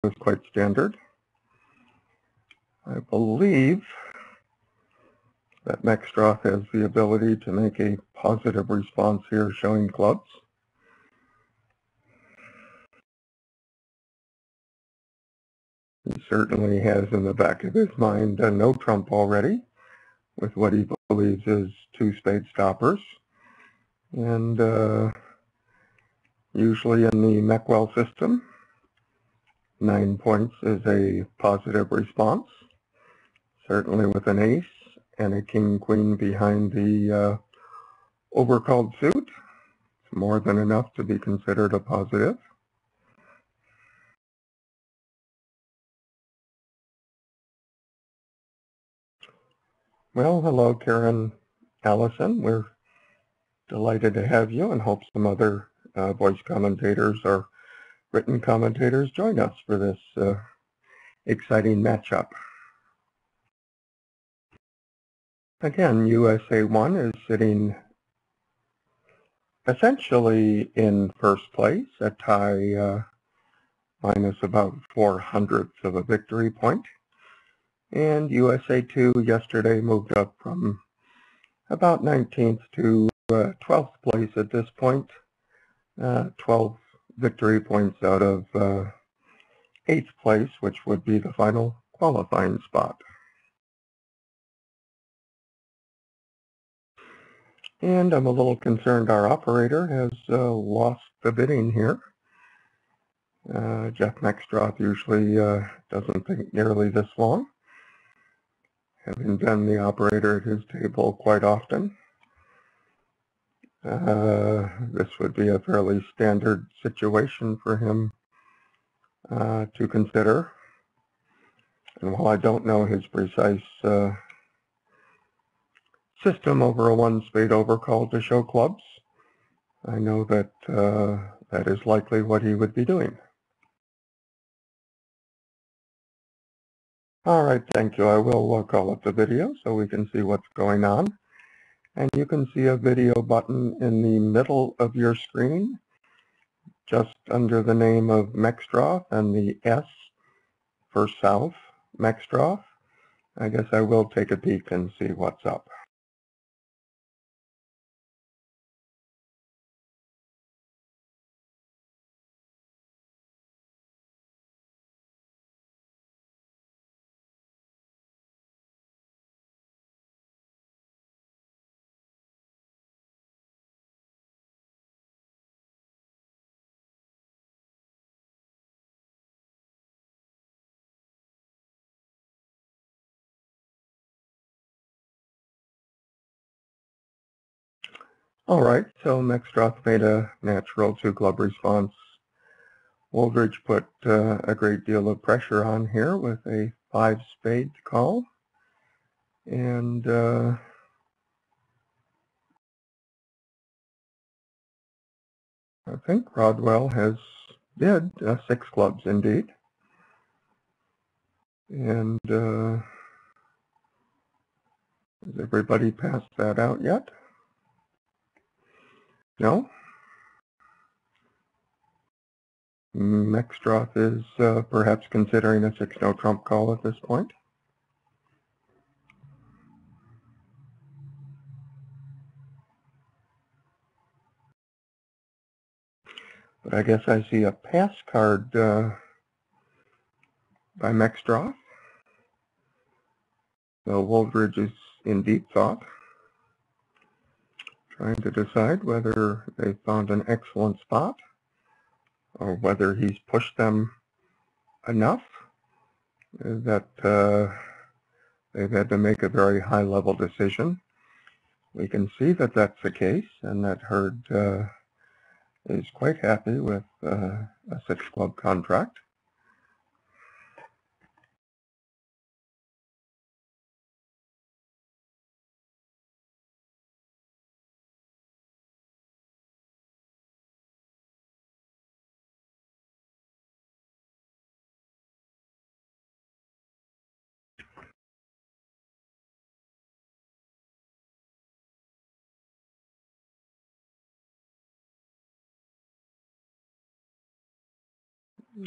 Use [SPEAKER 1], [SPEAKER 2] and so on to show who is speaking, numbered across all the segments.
[SPEAKER 1] is quite standard. I believe that Mextroth has the ability to make a positive response here showing clubs. He certainly has in the back of his mind a no trump already with what he believes is two spade stoppers. And usually in the Meckwell system, 9 points is a positive response, certainly with an ace and a king-queen behind the overcalled suit. It's more than enough to be considered a positive. Well, hello, Karen Allison. We're delighted to have you and hope some other voice commentators or written commentators join us for this exciting matchup. Again, USA1 is sitting essentially in first place, a tie minus about 4/100ths of a victory point. And USA2 yesterday moved up from about 19th to 12th place at this point, 12 victory points out of 8th place, which would be the final qualifying spot. And I'm a little concerned our operator has lost the bidding here. Jeff Mextroth usually doesn't think nearly this long, having been the operator at his table quite often. This would be a fairly standard situation for him to consider. And while I don't know his precise system over a one spade overcall to show clubs, I know that that is likely what he would be doing. All right, thank you. I will call up the video so we can see what's going on. And you can see a video button in the middle of your screen, just under the name of Mextroth and the S for South, Mextroth. I guess I will take a peek and see what's up. All right, so Mextroth made a natural two-club response. Woldridge put a great deal of pressure on here with a 5-spade call. And I think Rodwell has bid 6 clubs indeed. And has everybody passed that out yet? No? Mextroth is perhaps considering a 6-no trump call at this point. But I guess I see a pass card by Mextroth. So Woldridge is in deep thought, trying to decide whether they found an excellent spot or whether he's pushed them enough that they've had to make a very high-level decision. We can see that that's the case, and that Hurd is quite happy with a 6-club contract.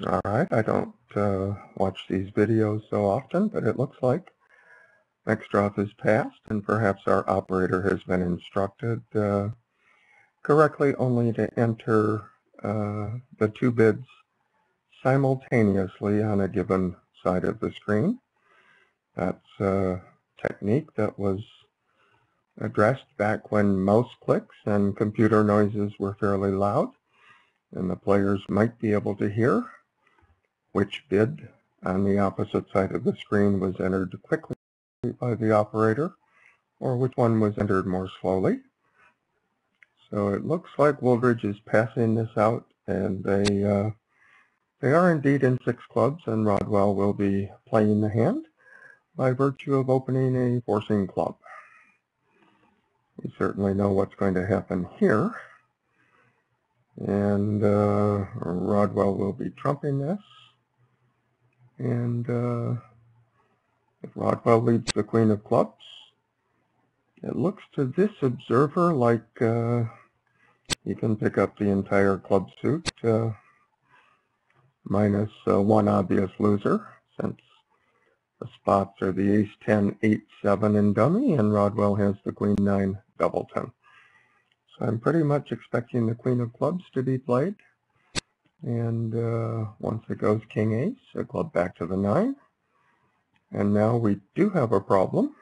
[SPEAKER 1] All right, I don't watch these videos so often, but it looks like next drop is passed, and perhaps our operator has been instructed correctly only to enter the two bids simultaneously on a given side of the screen. That's a technique that was addressed back when mouse clicks and computer noises were fairly loud, and the players might be able to hear which bid on the opposite side of the screen was entered quickly by the operator, or which one was entered more slowly. So it looks like Wooldridge is passing this out, and they are indeed in 6 clubs, and Rodwell will be playing the hand by virtue of opening a forcing club. We certainly know what's going to happen here, and Rodwell will be trumping this, and if Rodwell leads the Queen of Clubs, it looks to this observer like he can pick up the entire club suit, minus one obvious loser, since the spots are the Ace 10, 8, 7 in dummy, and Rodwell has the Queen 9 doubleton. So I'm pretty much expecting the Queen of Clubs to be played, and once it goes King Ace, a club back to the 9, and now we do have a problem,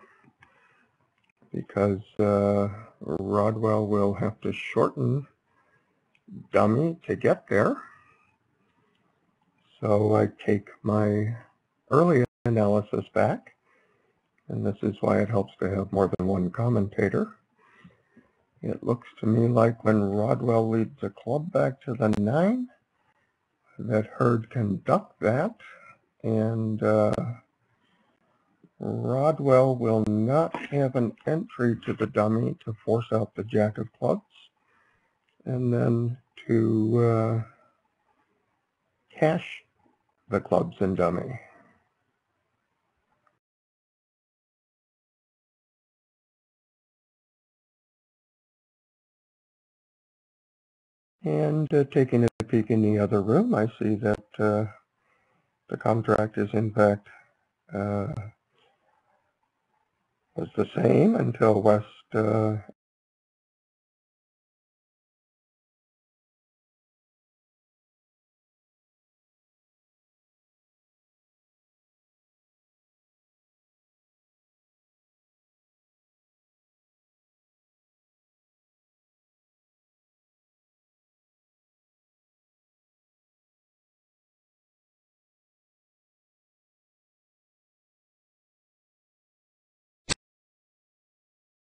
[SPEAKER 1] because Rodwell will have to shorten dummy to get there. So I take my early analysis back, and this is why it helps to have more than one commentator. It looks to me like when Rodwell leads a club back to the 9, that Hurd can duck that, and Rodwell will not have an entry to the dummy to force out the Jack of Clubs, and then to cash the clubs in dummy. And taking a peek in the other room, I see that the contract is in fact was the same until West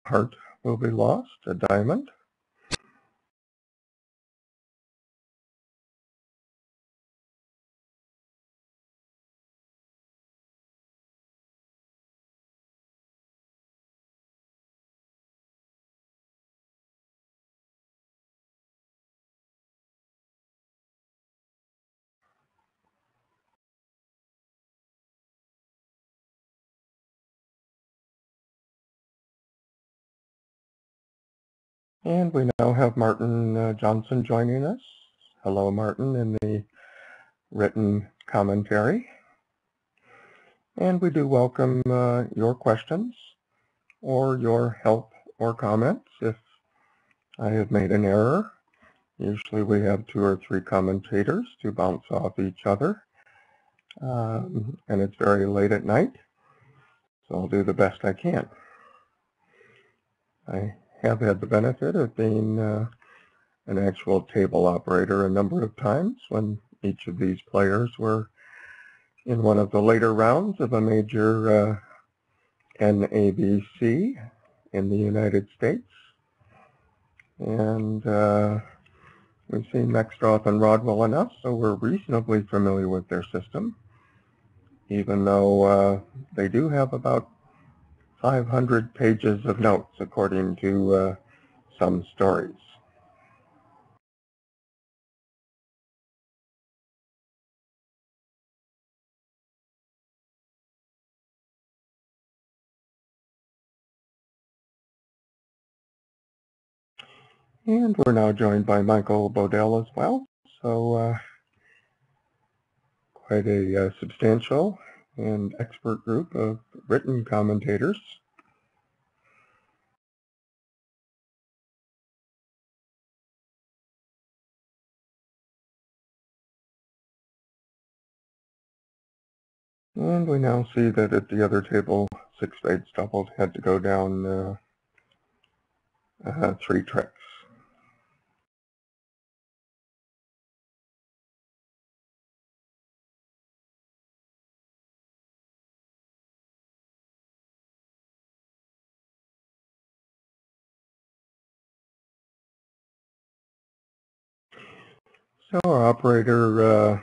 [SPEAKER 1] heart will be lost, a diamond. And we now have Martin Johnson joining us. Hello, Martin, in the written commentary. And we do welcome your questions or your help or comments if I have made an error. Usually we have 2 or 3 commentators to bounce off each other. And it's very late at night, so I'll do the best I can. I have had the benefit of being an actual table operator a number of times when each of these players were in one of the later rounds of a major NABC in the United States. And we've seen Mextroth and Rodwell enough, so we're reasonably familiar with their system, even though they do have about 500 pages of notes, according to some stories. And we're now joined by Michael Bodell as well. So quite a substantial and expert group of written commentators. And we now see that at the other table, 6 spades doubled had to go down 3 tricks. So our operator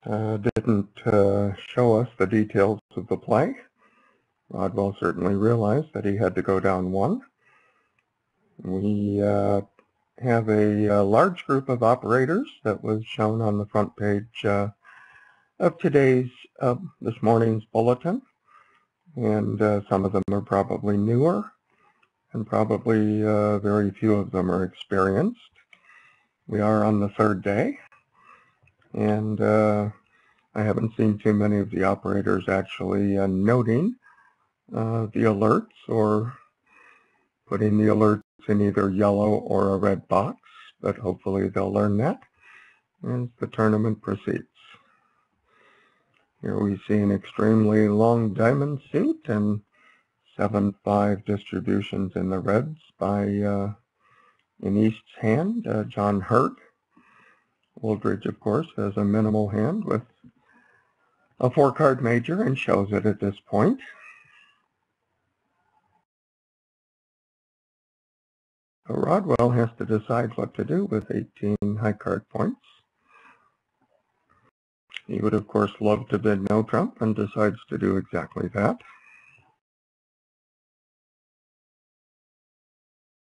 [SPEAKER 1] didn't show us the details of the play. Rodwell certainly realized that he had to go down 1. We have a large group of operators that was shown on the front page of this morning's bulletin, and some of them are probably newer, and probably very few of them are experienced. We are on the 3rd day, and I haven't seen too many of the operators actually noting the alerts or putting the alerts in either yellow or a red box, but hopefully they'll learn that as the tournament proceeds. Here we see an extremely long diamond suit and 7-5 distributions in the reds by in East's hand, John Hurd. Wooldridge, of course, has a minimal hand with a 4-card major and shows it at this point. Rodwell has to decide what to do with 18 high card points. He would, of course, love to bid no trump and decides to do exactly that.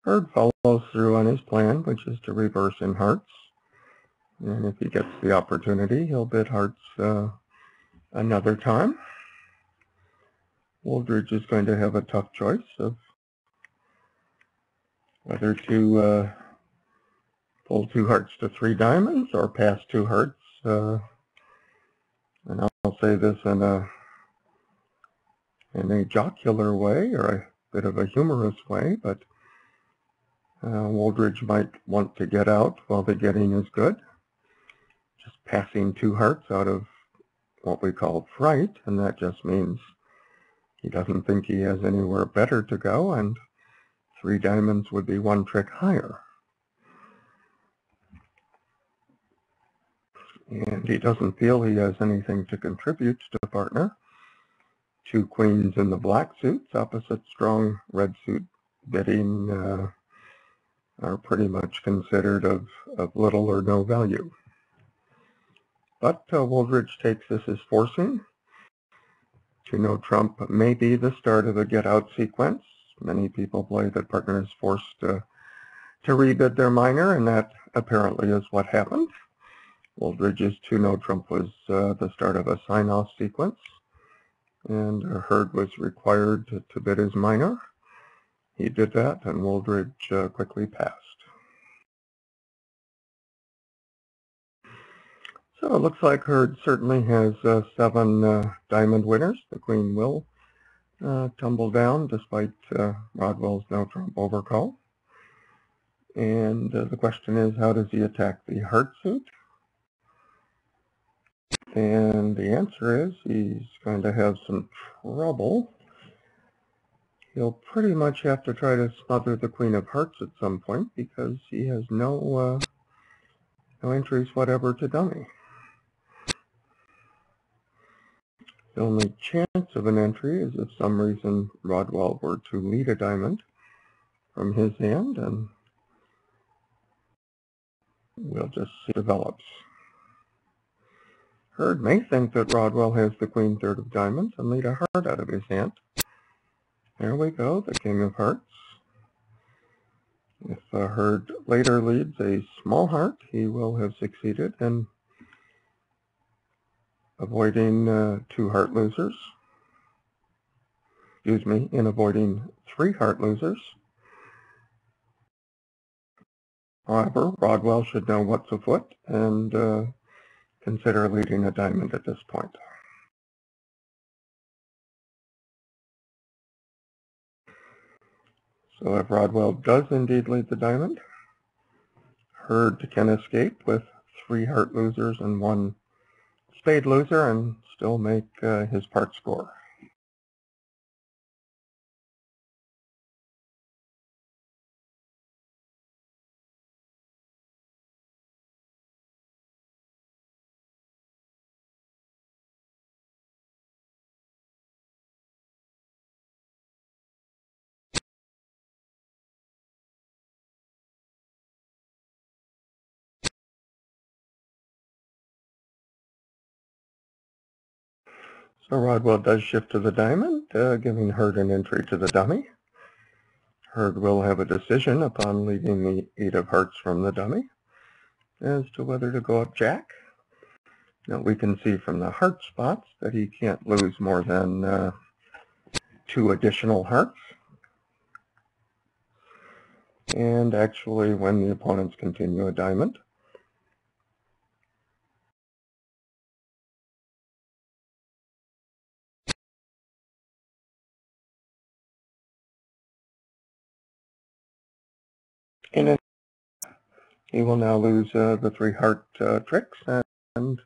[SPEAKER 1] Hurd follows through on his plan, which is to reverse in hearts. And if he gets the opportunity, he'll bid hearts another time. Wooldridge is going to have a tough choice of whether to pull 2 hearts to 3 diamonds or pass 2 hearts. And I'll say this in a jocular way, or a bit of a humorous way, but Wooldridge might want to get out while the getting is good. Just passing 2 hearts out of what we call fright, and that just means he doesn't think he has anywhere better to go, and 3 diamonds would be 1 trick higher. And he doesn't feel he has anything to contribute to partner. 2 queens in the black suits opposite strong red suit bidding are pretty much considered of little or no value. But Wooldridge takes this as forcing. To no trump may be the start of a get-out sequence. Many people play that partner is forced to rebid their minor, and that apparently is what happened. Wooldridge's 2 no trump was the start of a sign-off sequence, and Hurd was required to bid his minor. He did that, and Wooldridge quickly passed. So it looks like Hurd certainly has 7 diamond winners. The queen will tumble down despite Rodwell's no trump overcall. And the question is, how does he attack the heart suit? And the answer is he's going to have some trouble. He'll pretty much have to try to smother the queen of hearts at some point because he has no entries whatever to dummy. The only chance of an entry is if some reason Rodwell were to lead a diamond from his hand, and we'll just see what develops. Hurd may think that Rodwell has the queen third of diamonds and lead a heart out of his hand. There we go, the king of hearts. If Hurd later leads a small heart, he will have succeeded in avoiding 2 heart losers. Excuse me, in avoiding 3 heart losers. However, Rodwell should know what's afoot, and consider leading a diamond at this point. So if Rodwell does indeed lead the diamond, Hurd can escape with 3 heart losers and 1 spade loser and still make his part score. So Rodwell does shift to the diamond, giving Hurd an entry to the dummy. Hurd will have a decision upon leading the 8 of hearts from the dummy as to whether to go up jack. Now we can see from the heart spots that he can't lose more than 2 additional hearts. And actually, when the opponents continue a diamond, he will now lose the 3 heart tricks and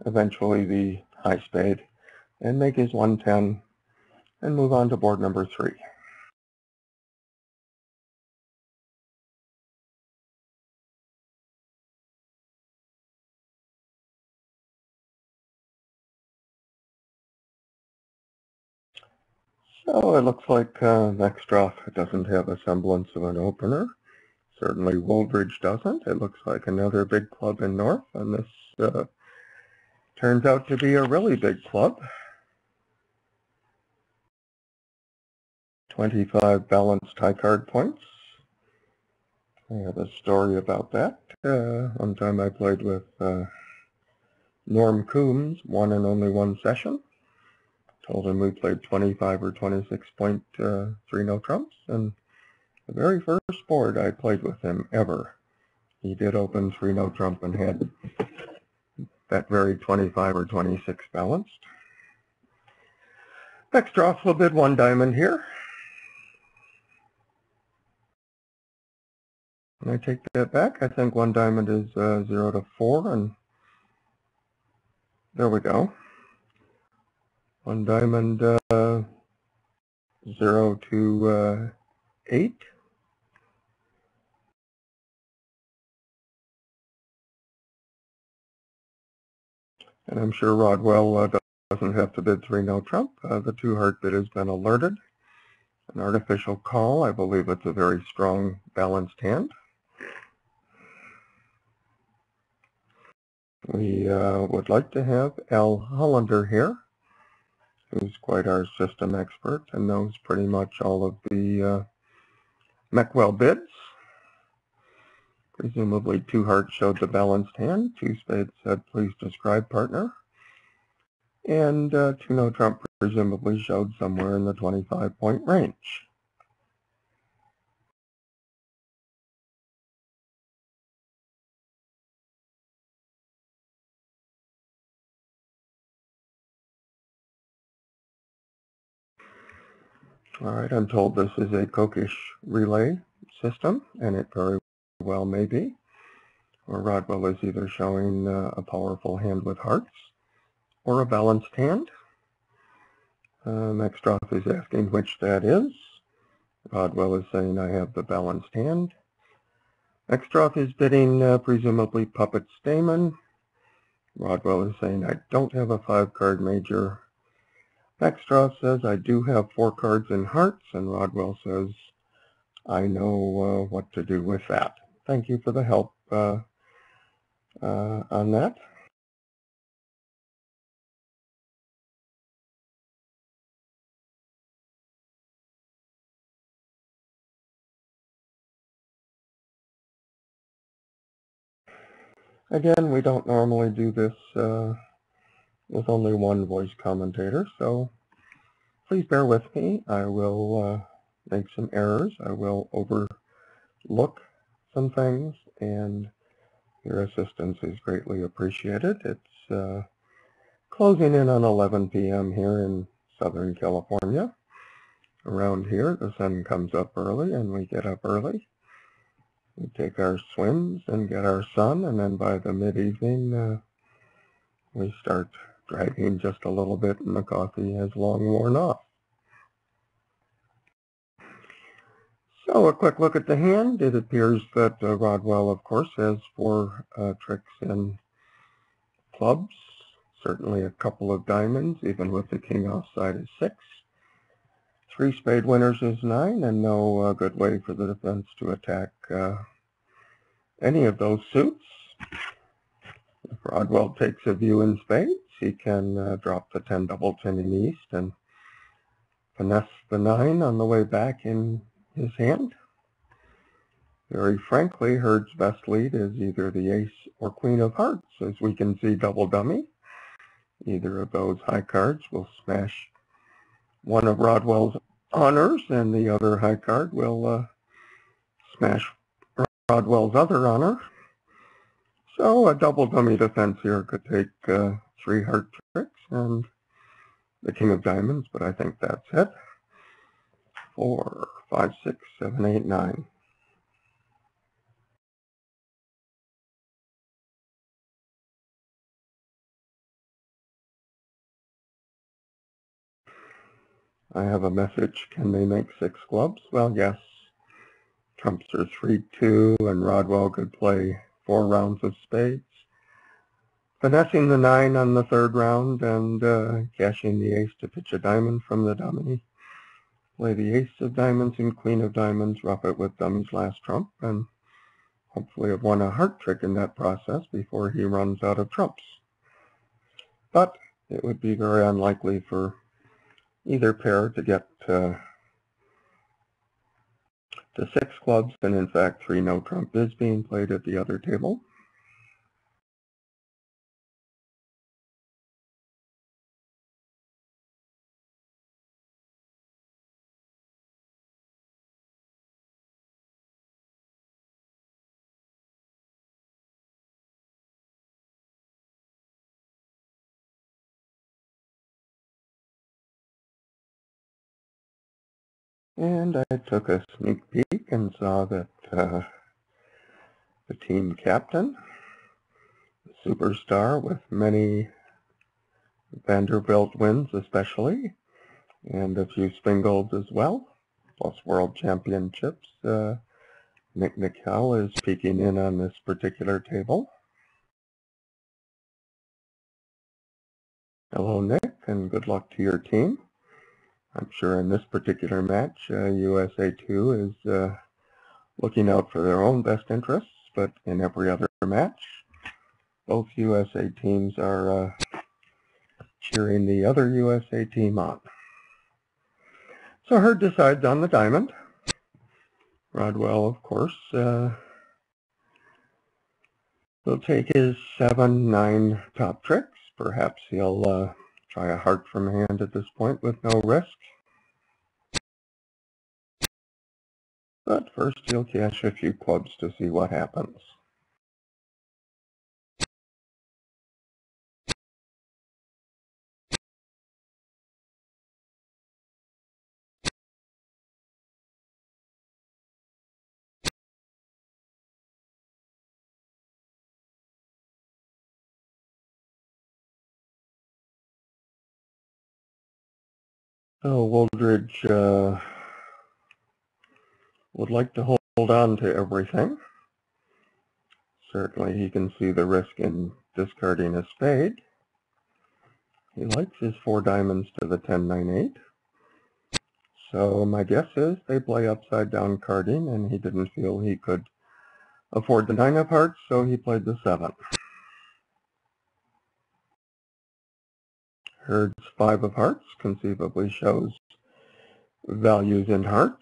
[SPEAKER 1] eventually the high spade and make his 110 and move on to board number 3. So it looks like Vextroff doesn't have a semblance of an opener. Certainly Woldridge doesn't. It looks like another big club in North, and this turns out to be a really big club. 25 balanced high card points. I have a story about that. One time I played with Norm Coombs, won in only 1 session. Told him we played 25 or 26 point 3-no trumps, and the very first board I played with him ever, he did open 3-no trump and had that very 25 or 26 balanced. Vextroff will bid 1 diamond here. And I take that back. I think 1 diamond is 0 to 4, and there we go. 1 diamond 0 to 8. And I'm sure Rodwell doesn't have to bid 3-no trump. The 2 heart bid has been alerted. An artificial call. I believe it's a very strong balanced hand. We would like to have Al Hollander here, who's quite our system expert and knows pretty much all of the Meckwell bids. Presumably 2 hearts showed the balanced hand. 2 spades said, please describe partner. And 2-no trump presumably showed somewhere in the 25-point range. All right, I'm told this is a Kokish relay system, and it very well may be. Or Rodwell is either showing a powerful hand with hearts or a balanced hand. Vextroff is asking which that is. Rodwell is saying I have the balanced hand. Vextroff is bidding presumably Puppet Stamen. Rodwell is saying I don't have a 5-card major. Vextroff says I do have 4 cards in hearts, and Rodwell says I know what to do with that. Thank you for the help on that. Again, we don't normally do this with only 1 voice commentator, so please bear with me. I will make some errors. I will overlook some things and Your assistance is greatly appreciated. It's closing in on 11 p.m. here in Southern California. Around here, the sun comes up early and we get up early. We take our swims and get our sun, and then by the mid-evening, we start dragging just a little bit and the coffee has long worn off. So a quick look at the hand. It appears that Rodwell, of course, has 4 tricks in clubs, certainly a couple of diamonds, even with the king offside is 6. 3 spade winners is 9, and no good way for the defense to attack any of those suits. If Rodwell takes a view in spades, he can drop the 10 double 10 in the east and finesse the 9 on the way back in his hand. Very frankly, Hurd's best lead is either the ace or queen of hearts, as we can see double dummy. Either of those high cards will smash one of Rodwell's honors, and the other high card will smash Rodwell's other honor. So a double dummy defense here could take 3 heart tricks and the king of diamonds, but I think that's it. 4, 5, 6, 7, 8, 9. I have a message. Can they make 6 clubs? Well, yes. Trumps are 3-2, and Rodwell could play 4 rounds of spades. Finessing the 9 on the 3rd round and cashing the ace to pitch a diamond from the dummy. Play the ace of diamonds and queen of diamonds, rough it with dummy's last trump, and hopefully have won a heart trick in that process before he runs out of trumps. But it would be very unlikely for either pair to get to 6 clubs, and in fact 3 no trump is being played at the other table. And I took a sneak peek and saw that the team captain, the superstar with many Vanderbilt wins especially, and a few Spingolds as well, plus world championships, Nick Nickel is peeking in on this particular table. Hello, Nick, and good luck to your team. I'm sure in this particular match, USA2 is looking out for their own best interests, but in every other match, both USA teams are cheering the other USA team on. So Hurd decides on the diamond. Rodwell, of course, will take his 7, 9 top tricks. Perhaps he'll try a heart from hand at this point with no risk. But first he'll cash a few clubs to see what happens. So Wooldridge would like to hold on to everything. Certainly he can see the risk in discarding a spade. He likes his 4 diamonds to the 10, 9, 8. So my guess is they play upside down carding, and he didn't feel he could afford the 9 of hearts, so he played the 7. Hurd's 5 of hearts conceivably shows values in hearts.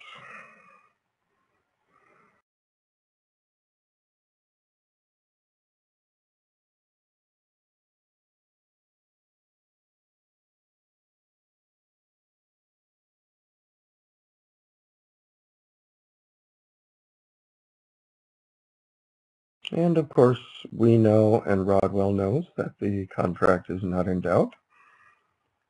[SPEAKER 1] And of course, we know and Rodwell knows that the contract is not in doubt.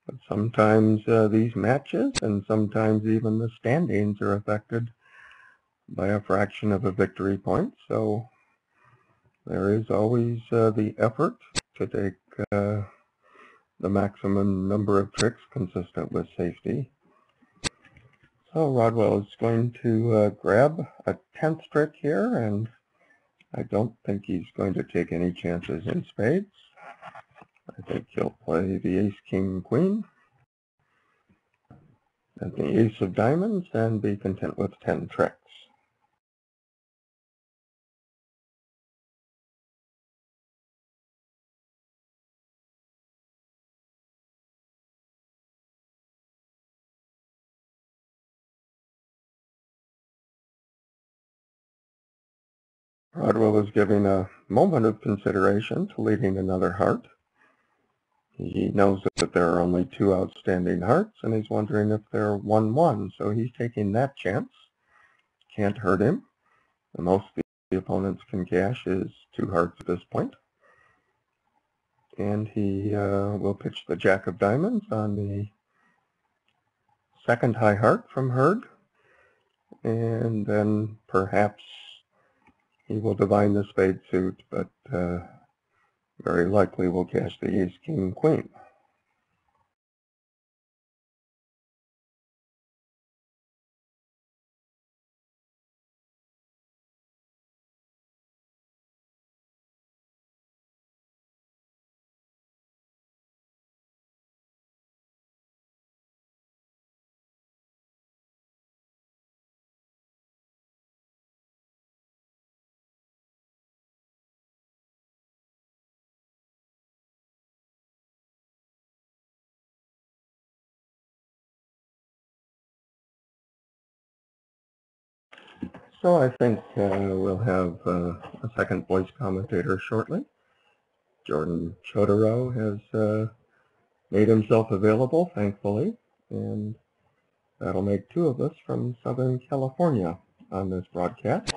[SPEAKER 1] But sometimes these matches and sometimes even the standings are affected by a fraction of a victory point. So there is always the effort to take the maximum number of tricks consistent with safety. So Rodwell is going to grab a 10th trick here, and I don't think he's going to take any chances in spades. I think he'll play the ace, king, queen, and the ace of diamonds, and be content with 10 tricks. Rodwell is giving a moment of consideration to leading another heart. He knows that there are only 2 outstanding hearts, and he's wondering if they're 1-1, so he's taking that chance. Can't hurt him. The most the opponents can cash is 2 hearts at this point. And he will pitch the jack of diamonds on the second high heart from Hurd, and then perhaps he will divine the spade suit, but very likely will cash the ace, king, queen. So I think we'll have a second voice commentator shortly. Jordan Chodorow has made himself available, thankfully, and that'll make 2 of us from Southern California on this broadcast.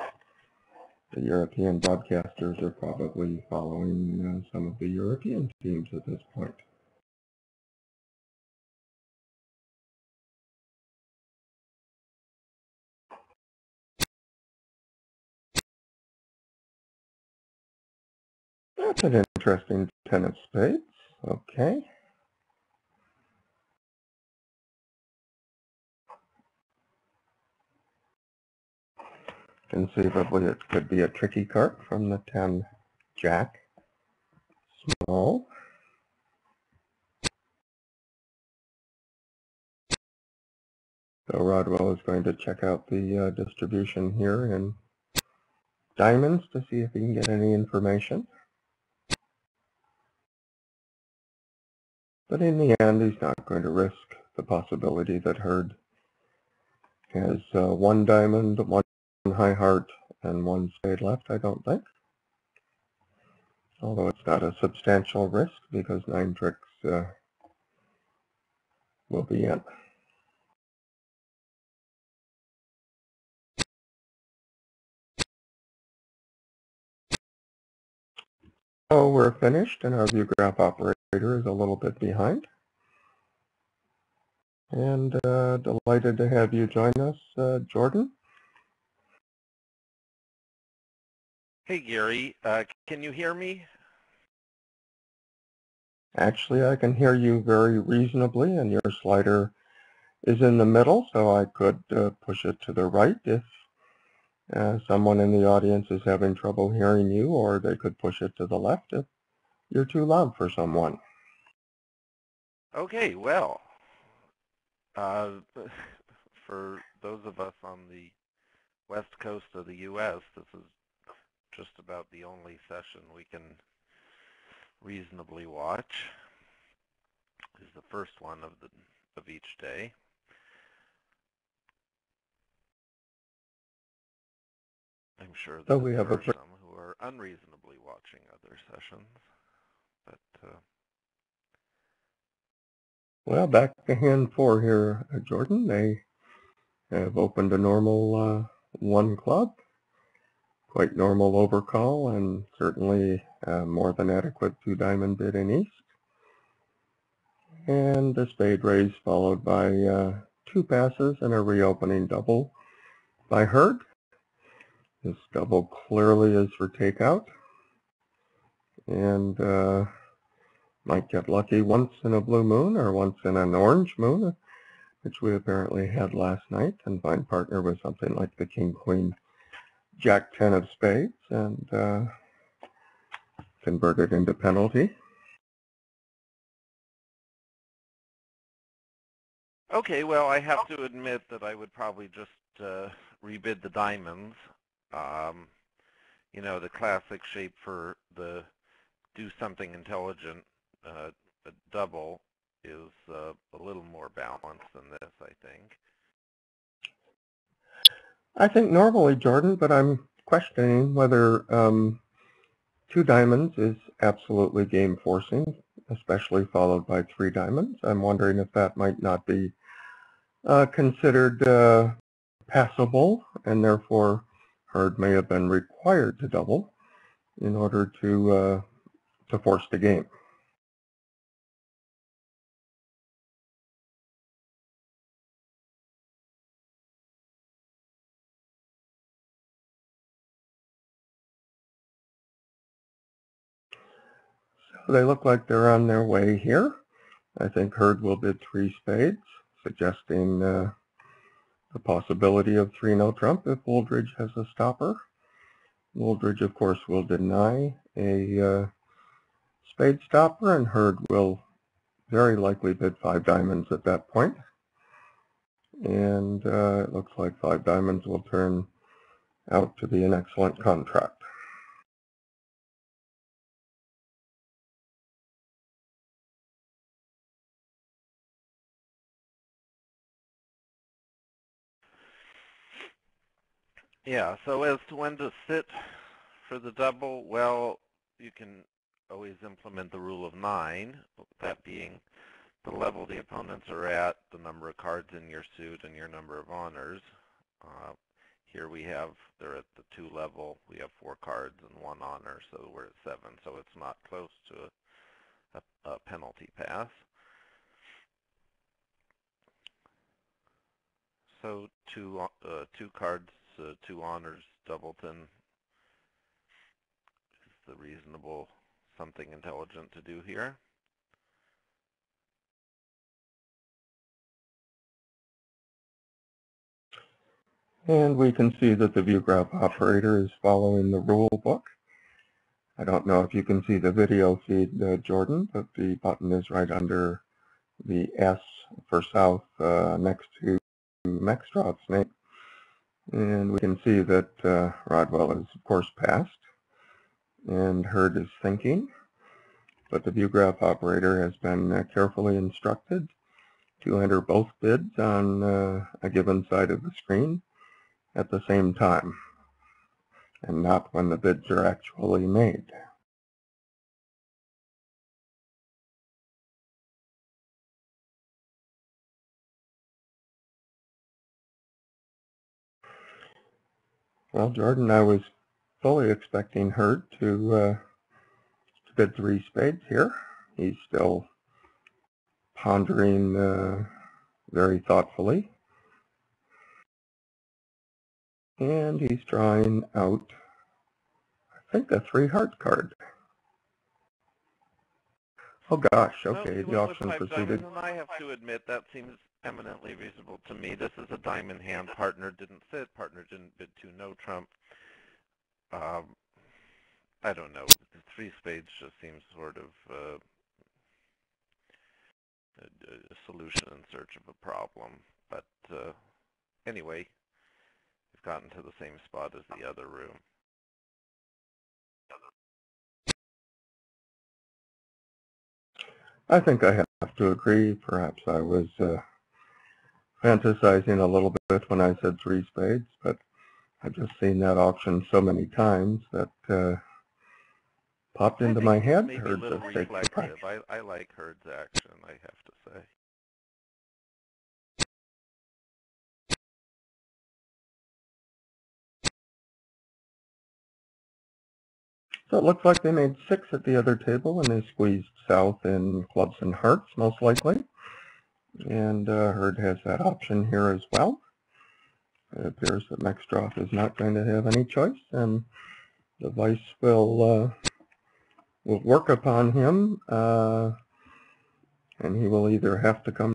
[SPEAKER 1] The European broadcasters are probably following some of the European teams at this point. That's an interesting 10 of spades. Okay. Conceivably, it could be a tricky card from the 10 jack. Small. So Rodwell is going to check out the distribution here in diamonds to see if he can get any information. But in the end, he's not going to risk the possibility that Hurd has 1 diamond, 1 high heart, and 1 spade left, I don't think. Although it's not a substantial risk because 9 tricks will be in. So we're finished, and our view graph operator is a little bit behind. And delighted to have you join us, Jordan.
[SPEAKER 2] Hey, Gary, can you hear me?
[SPEAKER 1] Actually, I can hear you very reasonably, and your slider is in the middle, so I could push it to the right if someone in the audience is having trouble hearing you, or they could push it to the left if you're too loud for someone.
[SPEAKER 2] Okay, well, for those of us on the west coast of the U.S., this is just about the only session we can reasonably watch. This is the first one of each day. I'm sure that there are some who are unreasonably watching other sessions, but
[SPEAKER 1] well, back to hand 4 here, Jordan. They have opened a normal 1 club, quite normal overcall and certainly more than adequate 2-diamond bid in east. And the spade raise followed by 2 passes and a reopening double by Hurd. This double clearly is for takeout, and might get lucky once in a blue moon or once in an orange moon, which we apparently had last night, and find partner with something like the King, Queen, Jack 10 of spades, and convert it into penalty.
[SPEAKER 2] Okay, well, I have to admit that I would probably just rebid the diamonds. You know, the classic shape for the do something intelligent a double is a little more balanced than this, I think.
[SPEAKER 1] I think normally, Jordan, but I'm questioning whether 2 diamonds is absolutely game forcing, especially followed by 3 diamonds. I'm wondering if that might not be considered passable, and therefore Hurd may have been required to double in order to force the game. So they look like they're on their way here. I think Hurd will bid 3 spades, suggesting the possibility of 3 no trump if Wooldridge has a stopper. Wooldridge, of course, will deny a spade stopper, and Hurd will very likely bid 5 diamonds at that point. And it looks like 5 diamonds will turn out to be an excellent contract.
[SPEAKER 2] Yeah, so as to when to sit for the double, well, you can always implement the rule of 9, that being the level the opponents are at, the number of cards in your suit, and your number of honors. Here we have, they're at the 2 level, we have 4 cards and 1 honor, so we're at 7, so it's not close to a penalty pass. So 2 cards, 2 honors, doubleton is the reasonable something intelligent to do here.
[SPEAKER 1] And we can see that the view graph operator is following the rule book. I don't know if you can see the video feed, Jordan, but the button is right under the S for south next to Mextrod's name. And we can see that Rodwell is, of course, passed, and Hurd is thinking. But the view graph operator has been carefully instructed to enter both bids on a given side of the screen at the same time, and not when the bids are actually made. Well, Jordan, I was fully expecting Hurd to bid 3 spades here. He's still pondering very thoughtfully. And he's drawing out, I think, a 3 heart card. Oh gosh, okay, the auction proceeded.
[SPEAKER 2] And I have to admit, that seems eminently reasonable to me. This is a diamond hand. Partner didn't sit. Partner didn't bid 2 no trump. I don't know. The 3 spades just seems sort of a solution in search of a problem. But anyway, we've gotten to the same spot as the other room.
[SPEAKER 1] I think I have to agree. Perhaps I was fantasizing a little bit when I said 3 spades, but I've just seen that auction so many times that popped into my head.
[SPEAKER 2] Maybe a little reflective. I like Hurd's action, I have to say.
[SPEAKER 1] So it looks like they made 6 at the other table, and they squeezed south in clubs and hearts, most likely. And Herd has that option here as well. It appears that Mexdrop is not going to have any choice, and the vice will work upon him, and he will either have to come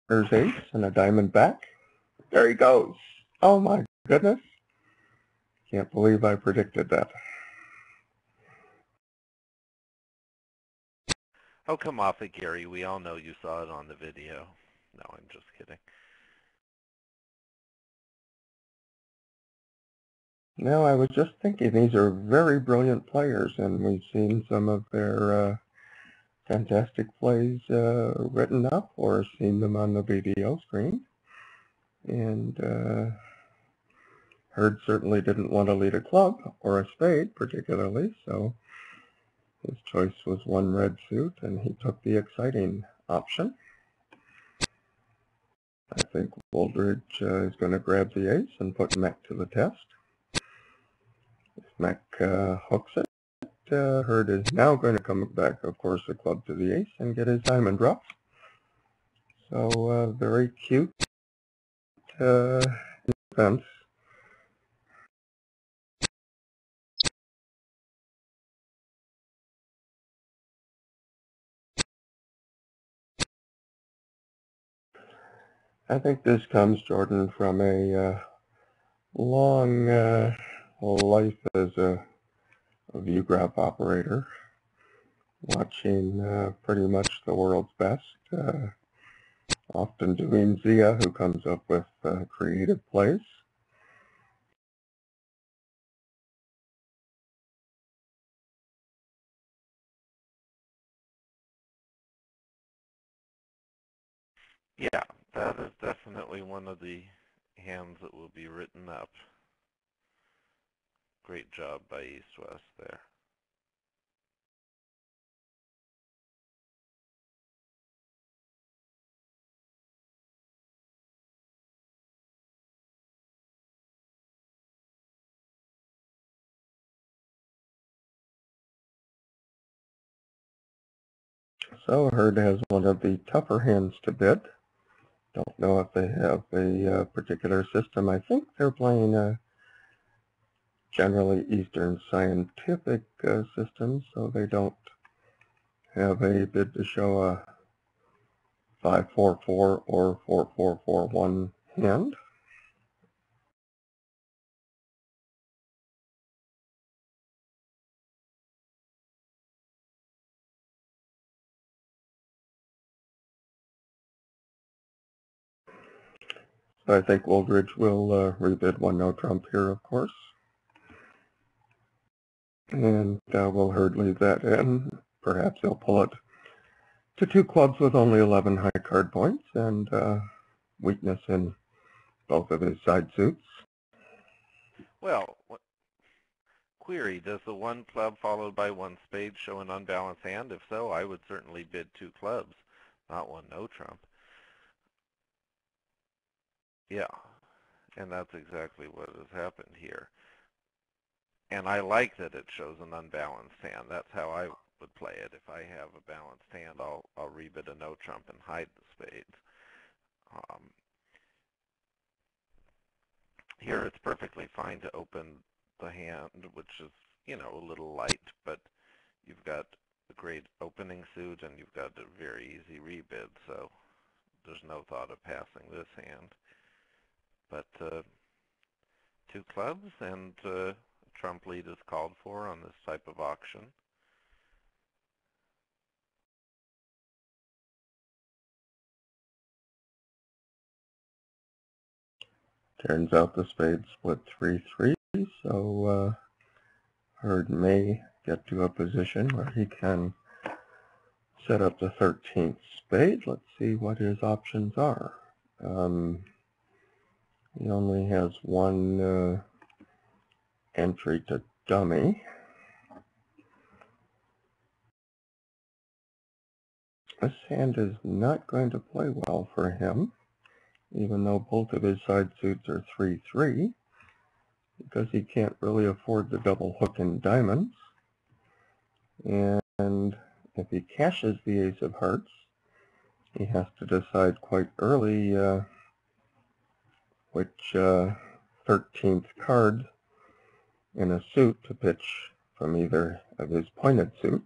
[SPEAKER 1] There's ace and a diamond back. There he goes. Oh my goodness. Can't believe I predicted that.
[SPEAKER 2] Oh, come off it, Gary. We all know you saw it on the video. No, I'm just kidding.
[SPEAKER 1] Now, I was just thinking these are very brilliant players, and we've seen some of their fantastic plays written up or seen them on the video screen. And Hurd certainly didn't want to lead a club or a spade particularly, so his choice was one red suit, and he took the exciting option. I think Wooldridge is going to grab the ace and put Mech to the test. If Mech hooks it, Hurd is now going to come back, of course, a club to the ace and get his diamond drop. So very cute defense. I think this comes, Jordan, from a long life as a view graph operator, watching pretty much the world's best, often doing Zia, who comes up with creative plays.
[SPEAKER 2] Yeah, that is definitely one of the hands that will be written up. Great job by East-West there.
[SPEAKER 1] So Hurd has one of the tougher hands to bid. Don't know if they have a particular system. I think they're playing a generally Eastern scientific system, so they don't have a bid to show a 5-4-4 or 4-4-4-1 hand. So I think Wooldridge will rebid one no trump here, of course. And will Hurd leave that in? Perhaps he'll pull it to two clubs with only 11 high card points and weakness in both of his side suits.
[SPEAKER 2] Well, query, does the one club followed by one spade show an unbalanced hand? If so, I would certainly bid two clubs, not one no trump. Yeah, and that's exactly what has happened here. And I like that it shows an unbalanced hand. That's how I would play it. If I have a balanced hand, I'll rebid a no trump and hide the spades. Here it's perfectly fine to open the hand, which is, a little light, but you've got a great opening suit and you've got a very easy rebid, so there's no thought of passing this hand. But two clubs and a trump lead is called for on this type of auction.
[SPEAKER 1] Turns out the spade split 3-3, so Hurd may get to a position where he can set up the 13th spade. Let's see what his options are. He only has one entry to dummy. This hand is not going to play well for him, even though both of his side suits are 3-3, because he can't really afford the double hook in diamonds. And if he cashes the ace of hearts, he has to decide quite early which 13th card in a suit to pitch from either of his pointed suits.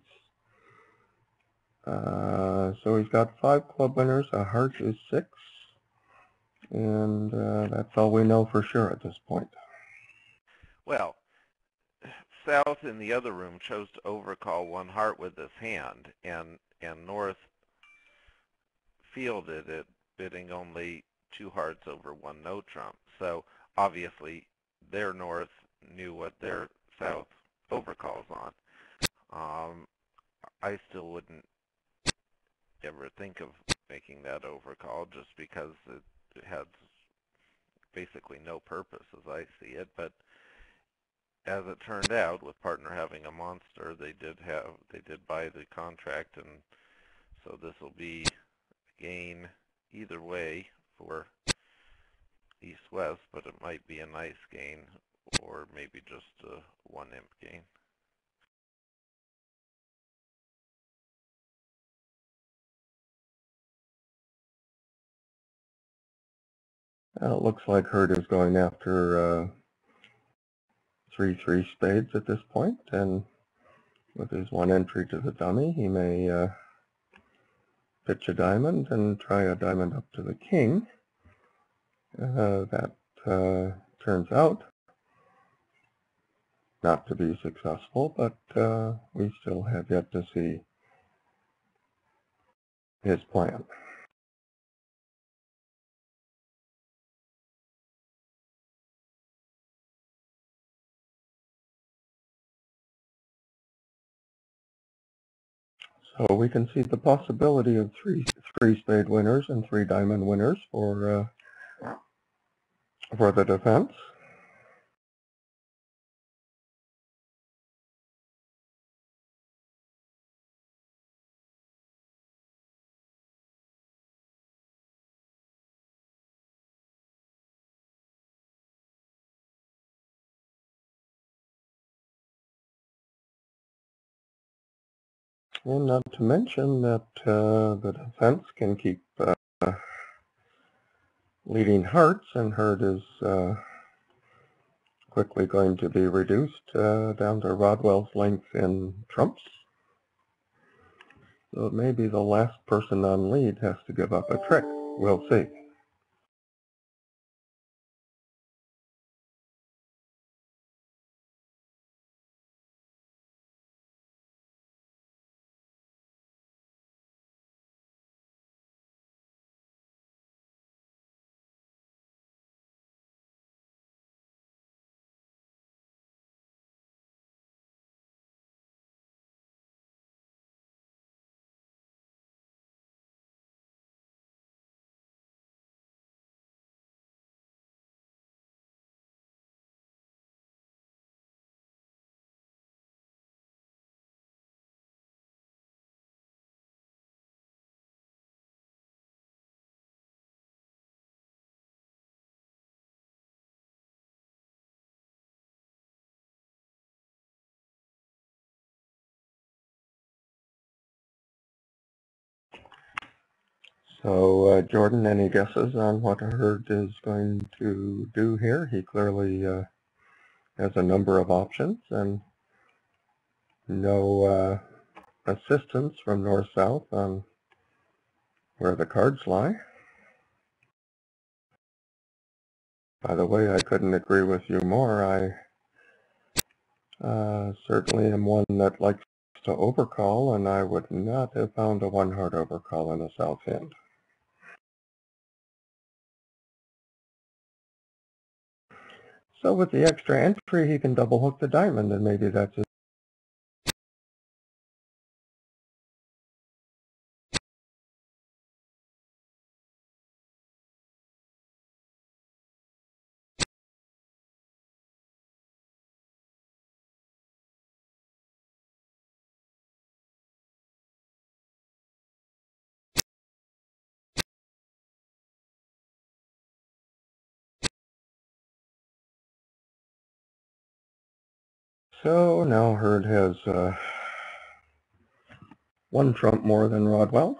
[SPEAKER 1] So he's got 5 club winners, a heart is 6, and that's all we know for sure at this point.
[SPEAKER 2] Well, South in the other room chose to overcall one heart with this hand, and North fielded it, bidding only 2 hearts over 1 no trump. So obviously their North knew what their south overcall's on. I still wouldn't ever think of making that overcall just because it has basically no purpose as I see it. But as it turned out, with partner having a monster, they did buy the contract, and so this will be a gain either way for east-west, but it might be a nice gain or maybe just a 1 imp gain.
[SPEAKER 1] It looks like Hurd is going after 3-3 spades at this point, and with his 1 entry to the dummy, he may pitch a diamond and try a diamond up to the king. That turns out not to be successful, but we still have yet to see his plan. So we can see the possibility of three spade winners and 3 diamond winners for the defense. And not to mention that the defense can keep leading hearts, and Hurd is quickly going to be reduced down to Rodwell's length in trumps. So maybe the last person on lead has to give up a trick. We'll see. So Jordan, any guesses on what Hurd is going to do here? He clearly has a number of options and no assistance from north-south on where the cards lie. By the way, I couldn't agree with you more. I certainly am one that likes to overcall, and I would not have found a one-heart overcall in the south end. So with the extra entry, he can double hook the diamond, and maybe that's his So now Hurd has 1 trump more than Rodwell.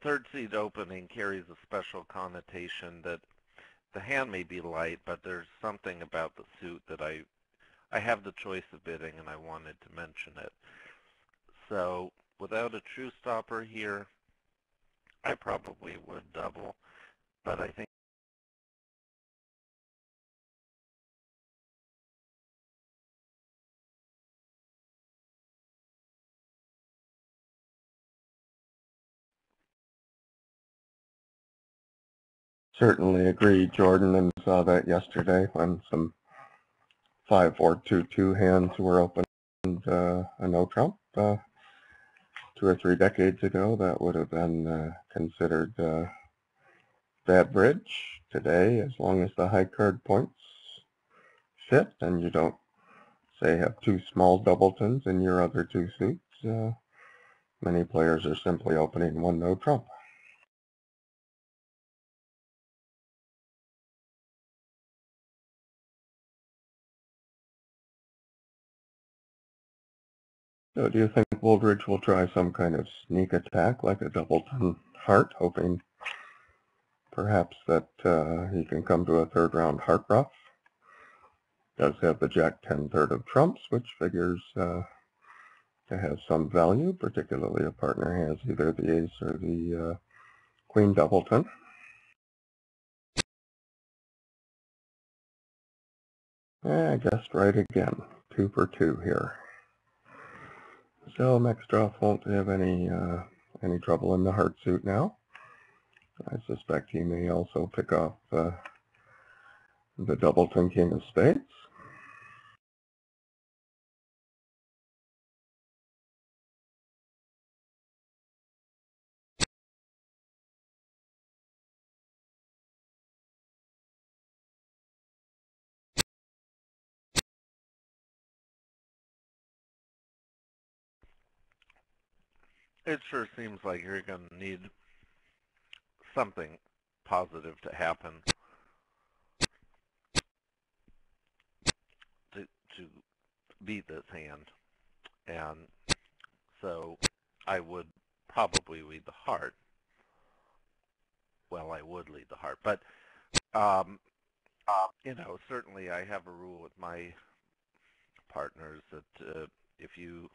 [SPEAKER 2] third seed opening carries a special connotation that the hand may be light, but there's something about the suit that I have the choice of bidding, and I wanted to mention it. So without a true stopper here, I probably would double, but I think
[SPEAKER 1] Certainly agree, Jordan, and saw that yesterday when some 5-4-2-2 hands were opened a no trump. 2 or 3 decades ago, that would have been considered bad bridge. Today, as long as the high card points fit and you don't, say, have 2 small doubletons in your other 2 suits, many players are simply opening 1 no trump. So do you think Wooldridge will try some kind of sneak attack like a doubleton heart, hoping perhaps that he can come to a 3rd round heart ruff? Does have the Jack-10 third of trumps, which figures to have some value, particularly a partner has either the ace or the queen doubleton. I guessed right again. 2 for 2 here. So Mextroff won't have any trouble in the heart suit now. I suspect he may also pick off the doubleton king of spades.
[SPEAKER 2] it sure seems like you're going to need something positive to happen to beat this hand. And so I would probably lead the heart. Well, I would lead the heart, but certainly I have a rule with my partners that if you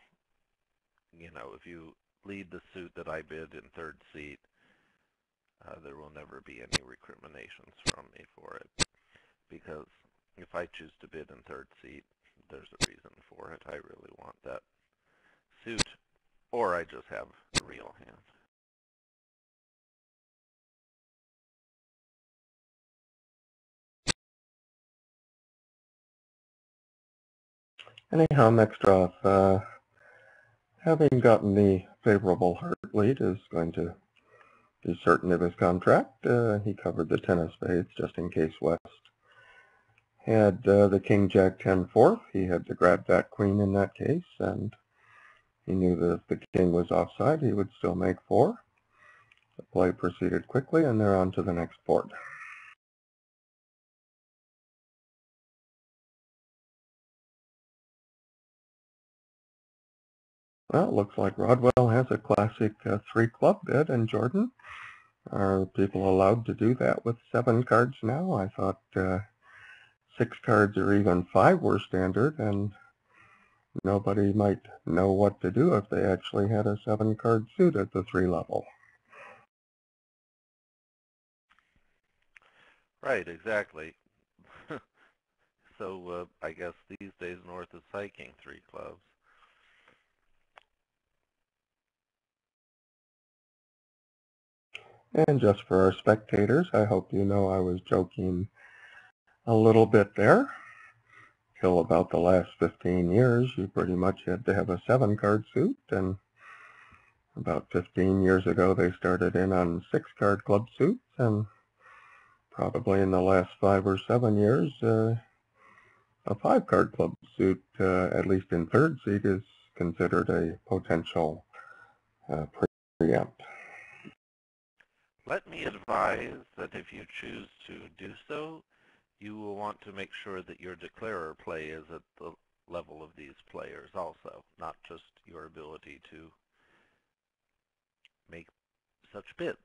[SPEAKER 2] lead the suit that I bid in 3rd seat, there will never be any recriminations from me for it, because if I choose to bid in 3rd seat, there's a reason for it. I really want that suit, or I just have a real hand.
[SPEAKER 1] Anyhow, Mextroff, having gotten the favorable heart lead, is going to be certain of his contract. He covered the 10 of spades just in case West had the king jack 10 fourth. He had to grab that queen in that case, and he knew that if the king was offside, he would still make 4. The play proceeded quickly, and they're on to the next board. Well, it looks like Rodwell has a classic 3-club bid, and Jordan, are people allowed to do that with 7 cards now? I thought 6 cards or even 5 were standard, and nobody might know what to do if they actually had a 7-card suit at the 3 level.
[SPEAKER 2] Right, exactly. So I guess these days North is hiking 3 clubs.
[SPEAKER 1] And just for our spectators, I hope you know I was joking a little bit there. Till about the last 15 years, you pretty much had to have a 7-card suit, and about 15 years ago they started in on 6-card club suits, and probably in the last 5 or 7 years, a 5-card club suit, at least in 3rd seat, is considered a potential preempt.
[SPEAKER 2] Let me advise that if you choose to do so, you will want to make sure that your declarer play is at the level of these players also, not just your ability to make such bids.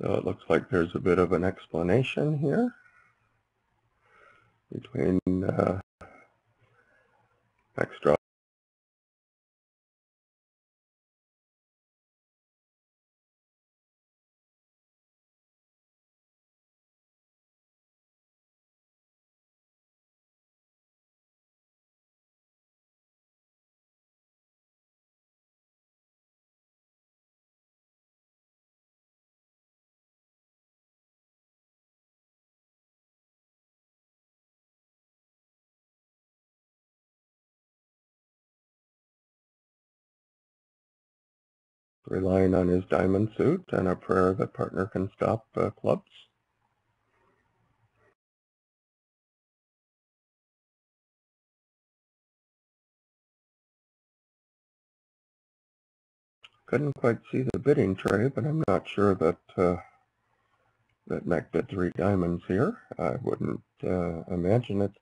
[SPEAKER 1] So it looks like there's a bit of an explanation here between extra. Relying on his diamond suit and a prayer that partner can stop clubs. Couldn't quite see the bidding tray, but I'm not sure that that Mac bid 3 diamonds here. I wouldn't imagine it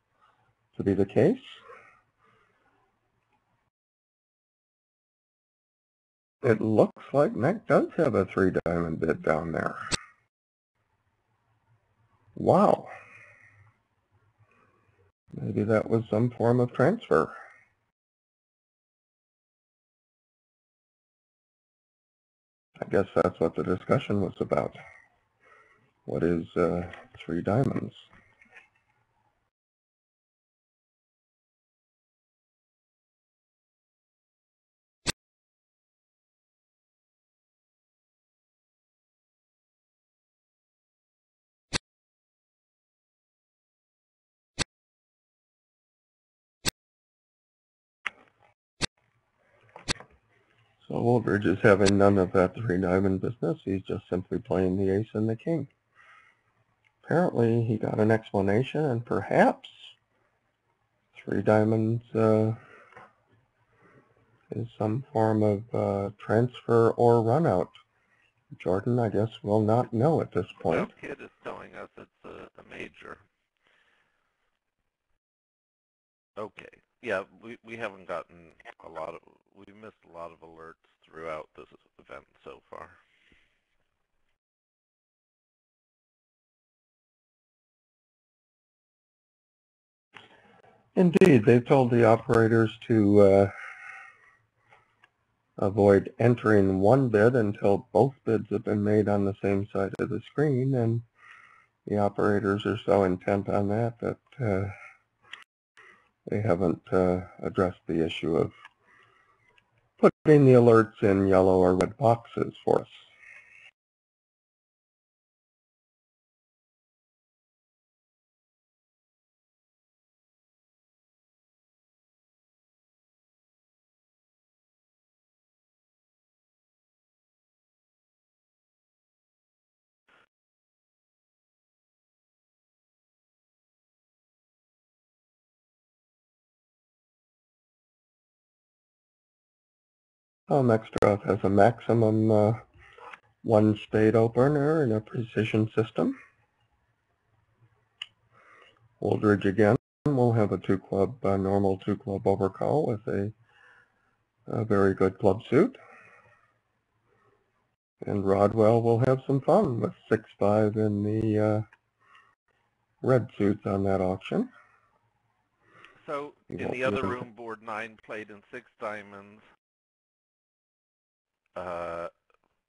[SPEAKER 1] to be the case. It looks like Mac does have a 3 diamond bid down there. Wow. Maybe that was some form of transfer. I guess that's what the discussion was about. What is 3 diamonds? So Woolridge is having none of that 3 diamond business. He's just simply playing the ace and the king. Apparently he got an explanation, and perhaps 3 diamonds is some form of transfer or run out. Jordan, I guess, will not know at this point.
[SPEAKER 2] Well, Kid is telling us it's a major. Okay. Yeah, we haven't gotten a lot of, we missed a lot of alerts throughout this event so far.
[SPEAKER 1] Indeed, they've told the operators to avoid entering one bid until both bids have been made on the same side of the screen, and the operators are so intent on that that they haven't addressed the issue of putting the alerts in yellow or red boxes for us. Extra has a maximum 1 spade opener in a precision system. Woolridge again will have a 2 club, normal 2 club overcall with a very good club suit. And Rodwell will have some fun with 6-5 in the red suits on that auction.
[SPEAKER 2] So in the other room, board 9 played in 6 diamonds.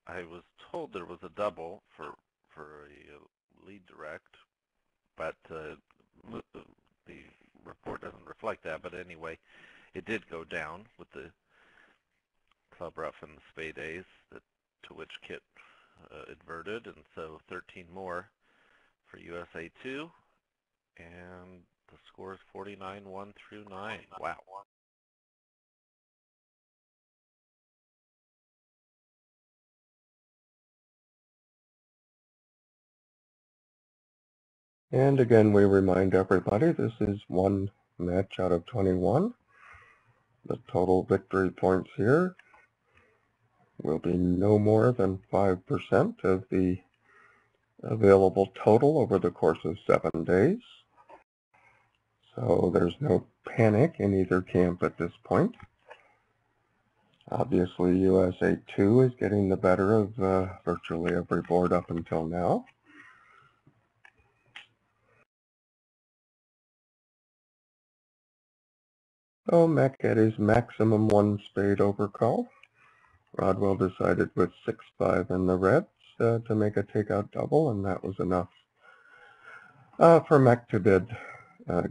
[SPEAKER 2] I was told there was a double for a lead direct, but the report doesn't reflect that. But anyway, it did go down with the club ruff and the spade ace, to which Kit adverted, and so 13 more for USA2, and the score is 49-1 through 9. Wow.
[SPEAKER 1] And again, we remind everybody this is 1 match out of 21. The total victory points here will be no more than 5% of the available total over the course of 7 days. So there's no panic in either camp at this point. Obviously, USA2 is getting the better of virtually every board up until now. So Mac at his maximum 1 spade overcall. Rodwell decided with 6-5 in the reds to make a takeout double, and that was enough for Mac to bid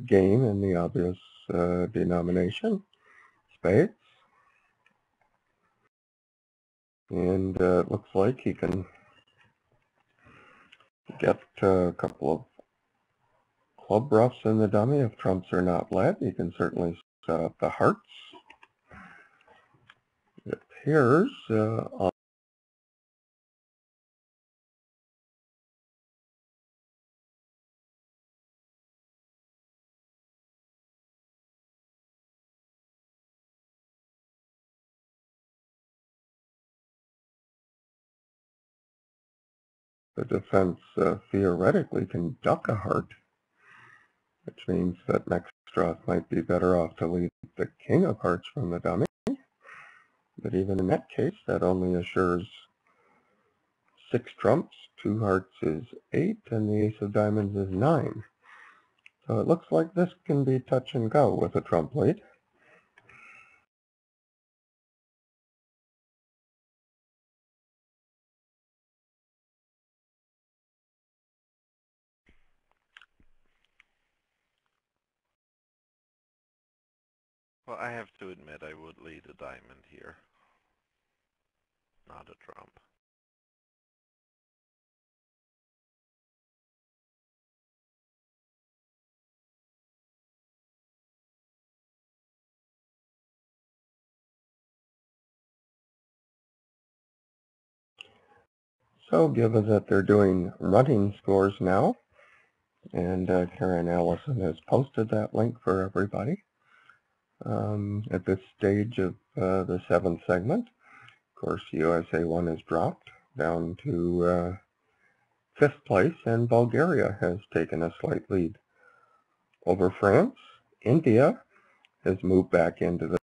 [SPEAKER 1] game in the obvious denomination, spades. And it looks like he can get a couple of club roughs in the dummy if trumps are not led. He can certainly set up the hearts. It appears on the defense theoretically can duck a heart, which means that Maxstroth might be better off to lead the king of hearts from the dummy. But even in that case, that only assures 6 trumps, 2 hearts is 8, and the ace of diamonds is 9. So it looks like this can be touch and go with a trump lead.
[SPEAKER 2] Well, I have to admit I would lead a diamond here, not a trump.
[SPEAKER 1] So given that they're doing running scores now, and Karen Allison has posted that link for everybody at this stage of the 7th segment. Of course, USA1 has dropped down to 5th place, and Bulgaria has taken a slight lead over France. India has moved back into the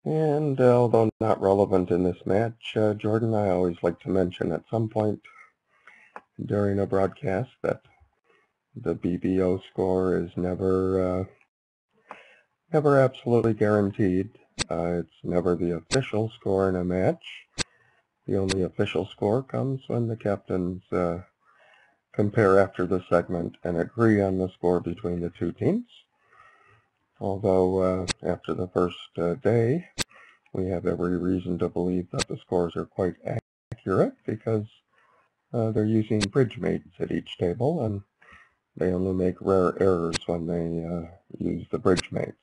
[SPEAKER 1] And although not relevant in this match, Jordan, I always like to mention at some point during a broadcast that the BBO score is never absolutely guaranteed. It's never the official score in a match. The only official score comes when the captains compare after the segment and agree on the score between the two teams. Although after the first day, we have every reason to believe that the scores are quite accurate because they're using bridge mates at each table, and they only make rare errors when they use the bridge mates.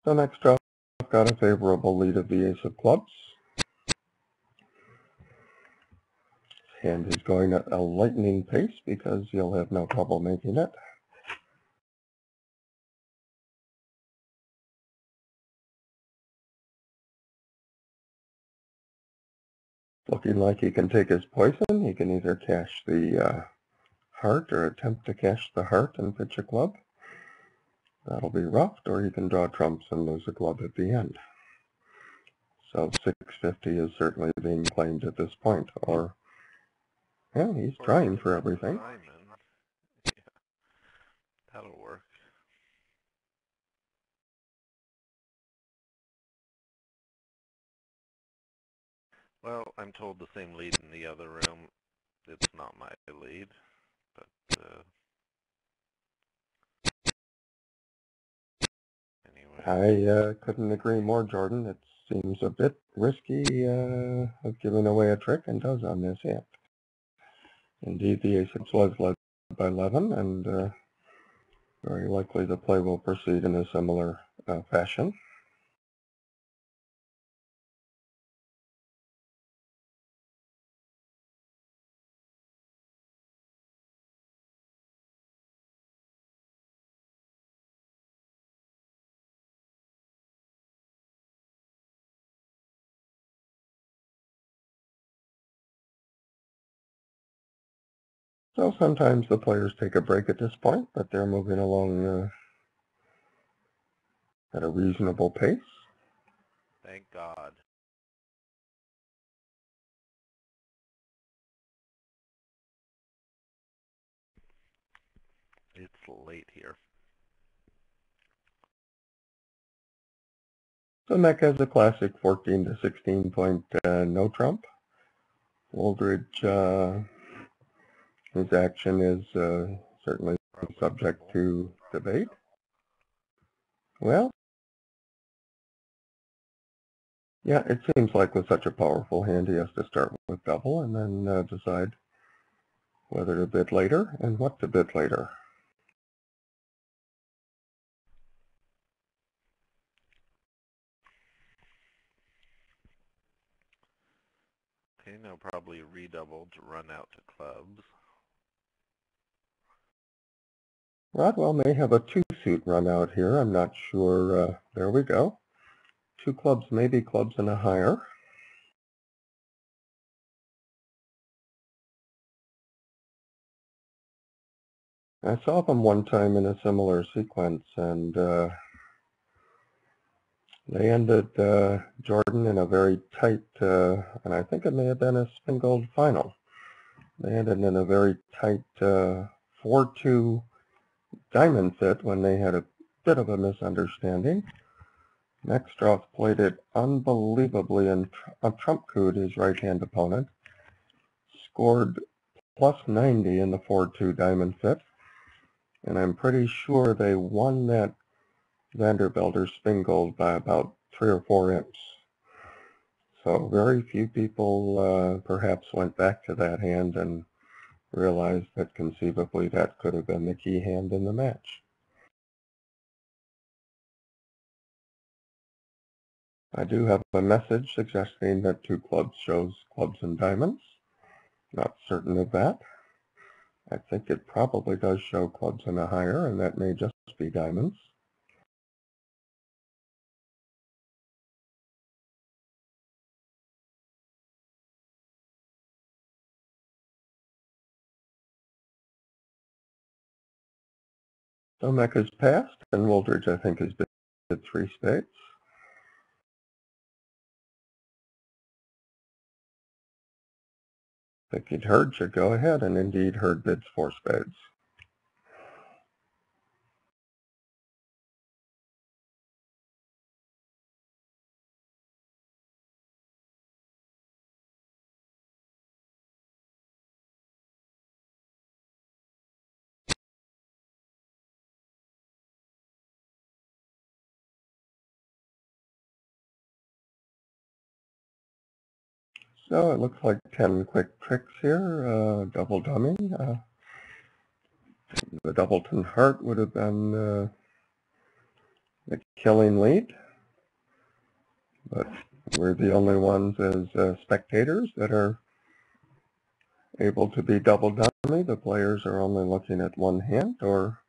[SPEAKER 1] So next up, I've got a favorable lead of the ace of clubs. And he's going at a lightning pace because he'll have no trouble making it. Looking like he can take his poison. He can either cash the heart or attempt to cash the heart and pitch a club. That'll be roughed, or he can draw trumps and lose a club at the end. So 650 is certainly being claimed at this point, or yeah, he's trying for everything.
[SPEAKER 2] Yeah, that'll work. Well, I'm told the same lead in the other room. It's not my lead, but anyway.
[SPEAKER 1] I couldn't agree more, Jordan. It seems a bit risky of giving away a trick, and does on this hand. Indeed, the ace-6 was led by 11, and very likely the play will proceed in a similar fashion. So sometimes the players take a break at this point, but they're moving along at a reasonable pace.
[SPEAKER 2] Thank God. It's late here.
[SPEAKER 1] So Mech has a classic 14 to 16 point no trump. Wooldridge, his action is certainly subject to debate. Well, yeah, it seems like with such a powerful hand, he has to start with double and then decide whether to bid later and what to bid later.
[SPEAKER 2] Okay, now probably redouble to run out to clubs.
[SPEAKER 1] Rodwell may have a two-suit run out here. I'm not sure. There we go. Two clubs, maybe clubs and a higher. I saw them one time in a similar sequence, and they ended Jordan in a very tight, and I think it may have been a spin gold final. They ended in a very tight 4-2 diamond fit when they had a bit of a misunderstanding. Nextroff played it unbelievably and trump-cooed his right-hand opponent. Scored plus 90 in the 4-2 diamond fit. And I'm pretty sure they won that Vanderbilter spin gold by about 3 or 4 imps. So very few people perhaps went back to that hand and realized that conceivably that could have been the key hand in the match. I do have a message suggesting that two clubs shows clubs and diamonds. Not certain of that. I think it probably does show clubs and a higher, and that may just be diamonds. So Mech has passed, and Wooldridge, I think, has bid 3 spades. Thinking Herd should go ahead, and indeed Herd bids 4 spades. So it looks like 10 quick tricks here. Double dummy. The Doubleton Heart would have been the killing lead, but we're the only ones as spectators that are able to be double dummy. The players are only looking at one hand, or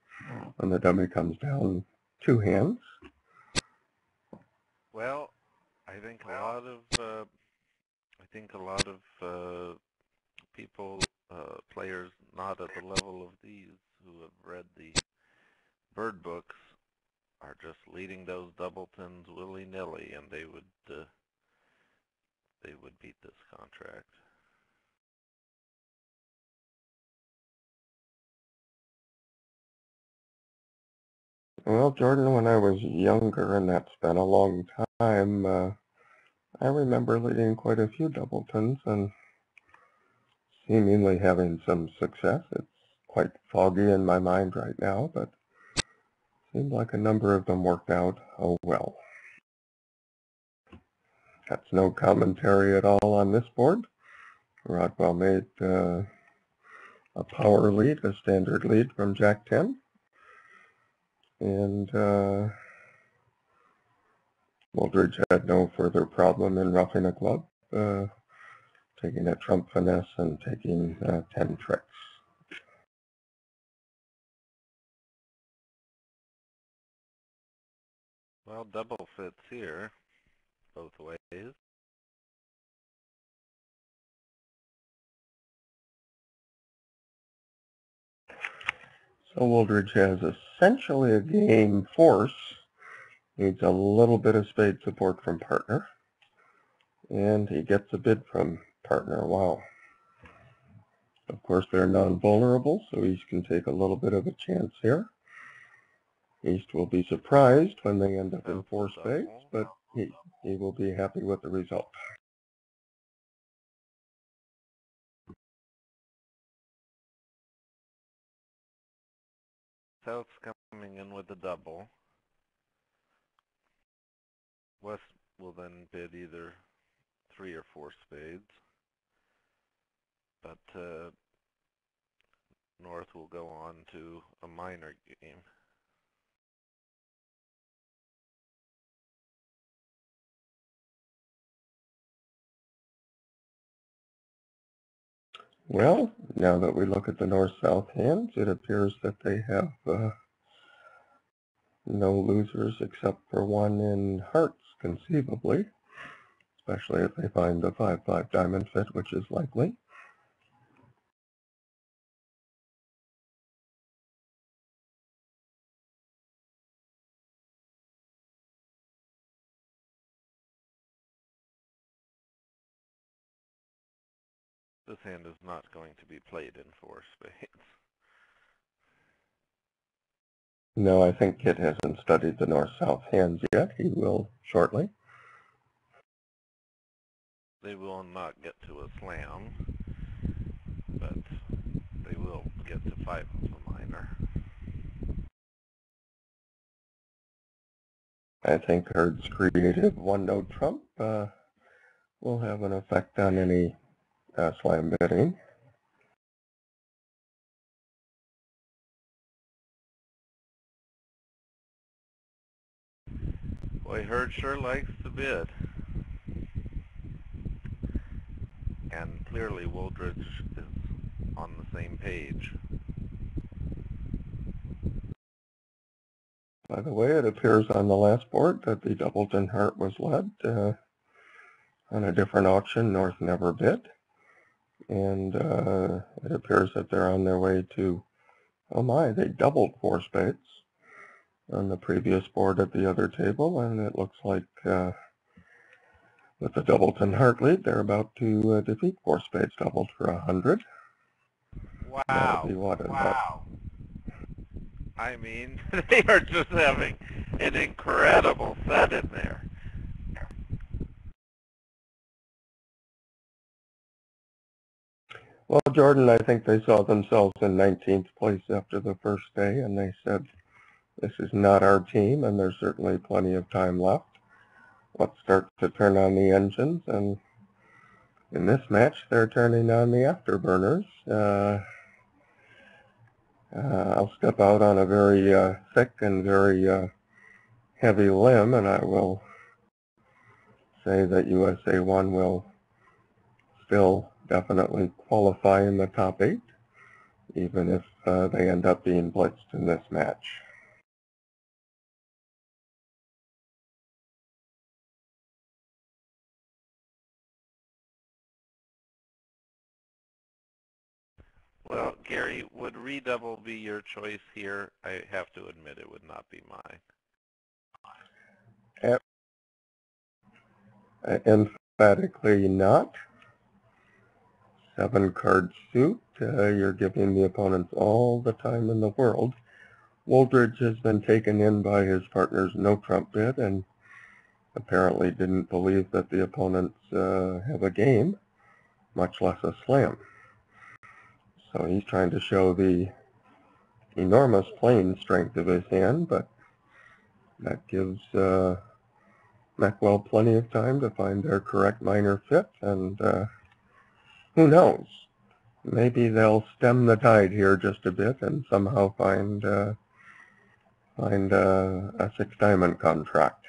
[SPEAKER 1] when the dummy comes down, 2 hands.
[SPEAKER 2] Well, I think a lot of people, players not at the level of these who have read the bird books are just leading those doubletons willy-nilly, and they would beat this contract.
[SPEAKER 1] Well, Jordan, when I was younger, and that's been a long time, I remember leading quite a few doubletons and seemingly having some success. It's quite foggy in my mind right now, but seemed like a number of them worked out oh well. That's no commentary at all on this board. Rodwell made a power lead, a standard lead from Jack 10. And Wooldridge had no further problem in roughing a club, taking a trump finesse and taking 10 tricks.
[SPEAKER 2] Well, double fits here, both ways.
[SPEAKER 1] So Wooldridge has essentially a game force, needs a little bit of spade support from partner, and he gets a bid from partner. Wow. Of course, they're non-vulnerable, so East can take a little bit of a chance here. East will be surprised when they end up in 4 spades, but he will be happy with the result.
[SPEAKER 2] South's coming in with a double. West will then bid either 3 or 4 spades, but North will go on to a minor game.
[SPEAKER 1] Well, now that we look at the north-south hands, it appears that they have no losers except for one in hearts, conceivably, especially if they find the 5-5 diamond fit, which is likely.
[SPEAKER 2] This hand is not going to be played in 4 spades.
[SPEAKER 1] No, I think Kit hasn't studied the north-south hands yet. He will shortly.
[SPEAKER 2] They will not get to a slam, but they will get to 5 of a minor.
[SPEAKER 1] I think Herd's creative one-note trump will have an effect on any slam bidding.
[SPEAKER 2] Boy, Herd sure likes to bid. And clearly Wooldridge is on the same page.
[SPEAKER 1] By the way, it appears on the last board that the doubleton heart was led on a different auction. North never bid. And it appears that they're on their way to, oh my, they doubled 4 spades on the previous board at the other table, and it looks like with the doubleton heart lead, they're about to defeat 4 spades doubled for 100.
[SPEAKER 2] Wow.
[SPEAKER 1] That'll be what,
[SPEAKER 2] wow. I mean, they are just having an incredible set in there.
[SPEAKER 1] Well, Jordan, I think they saw themselves in 19th place after the first day, and they said, this is not our team, and there's certainly plenty of time left. Let's start to turn on the engines, and in this match, they're turning on the afterburners. I'll step out on a very thick and very heavy limb, and I will say that USA1 will still definitely qualify in the top 8, even if they end up being blitzed in this match.
[SPEAKER 2] Well, Gary, would redouble be your choice here? I have to admit it would not be mine.
[SPEAKER 1] Emphatically not. 7-card suit. You're giving the opponents all the time in the world. Wooldridge has been taken in by his partner's no trump bid, and apparently didn't believe that the opponents have a game, much less a slam. So he's trying to show the enormous playing strength of his hand, but that gives Meckwell plenty of time to find their correct minor fit, and who knows? Maybe they'll stem the tide here just a bit and somehow find a six-diamond contract.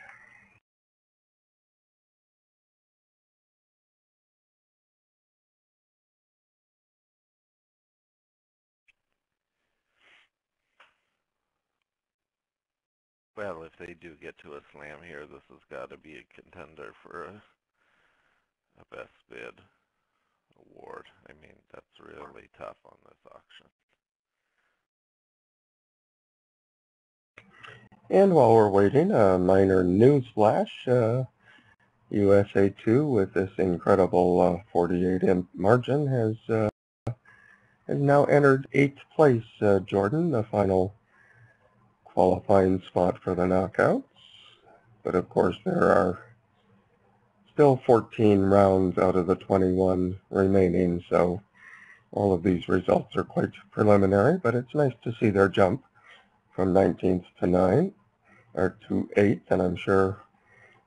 [SPEAKER 2] Well, if they do get to a slam here, this has got to be a contender for a best bid award. I mean, that's really tough on this auction.
[SPEAKER 1] And while we're waiting, a minor news flash. USA2 with this incredible 48-imp margin has now entered 8th place, Jordan, the final qualifying spot for the knockouts. But of course there are still 14 rounds out of the 21 remaining, so all of these results are quite preliminary, but it's nice to see their jump from 19th to 9th, or to 8th, and I'm sure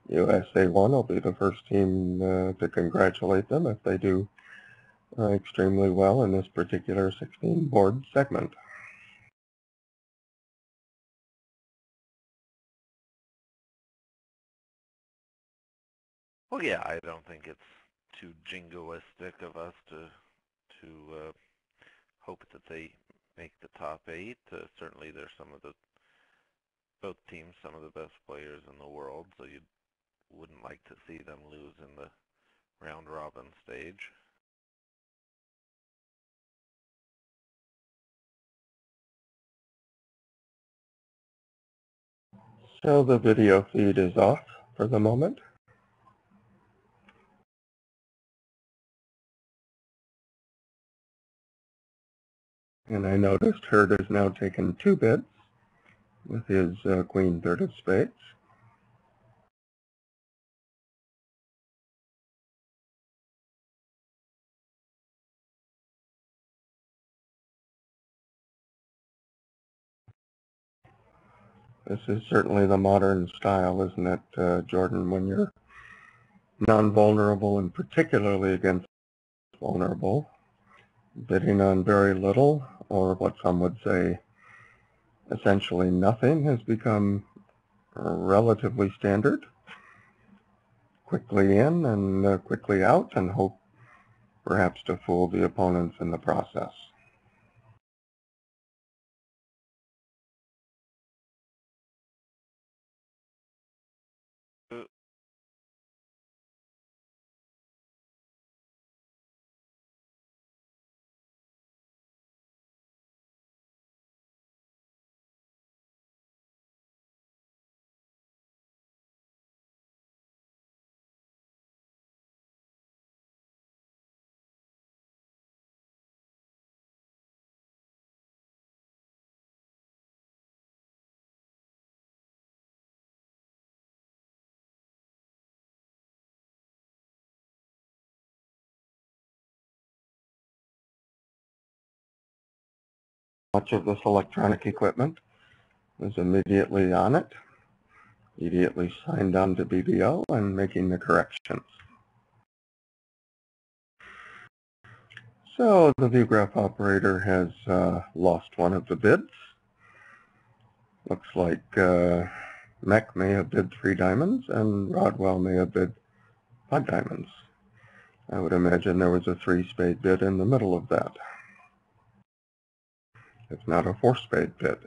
[SPEAKER 1] USA1 will be the first team to congratulate them if they do extremely well in this particular 16 board segment.
[SPEAKER 2] Well, yeah, I don't think it's too jingoistic of us to hope that they make the top 8. Certainly, they're both teams some of the best players in the world, so you wouldn't like to see them lose in the round robin stage.
[SPEAKER 1] So the video feed is off for the moment. And I noticed Hurd has now taken 2 bids with his queen third of spades. This is certainly the modern style, isn't it, Jordan, when you're non-vulnerable and particularly against vulnerable, bidding on very little, or what some would say essentially nothing, has become relatively standard. Quickly in and quickly out, and hope perhaps to fool the opponents in the process. Much of this electronic equipment was immediately on it, immediately signed on to BBO and making the corrections. So the ViewGraph operator has lost one of the bids. Looks like Mech may have bid 3 diamonds and Rodwell may have bid 5 diamonds. I would imagine there was a 3-spade bid in the middle of that, if not a 4-spade bid.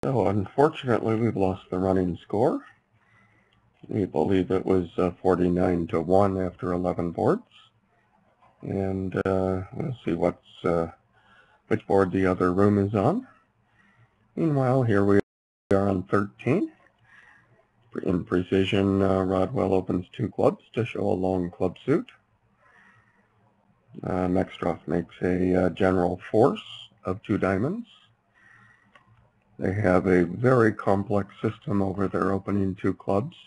[SPEAKER 1] So unfortunately, we've lost the running score. We believe it was 49-1 after 11 boards. And we'll see which board the other room is on. Meanwhile, here we are on 13. In precision, Rodwell opens 2 clubs to show a long club suit. Mextroff makes a general force of 2 diamonds. They have a very complex system over their opening 2 clubs.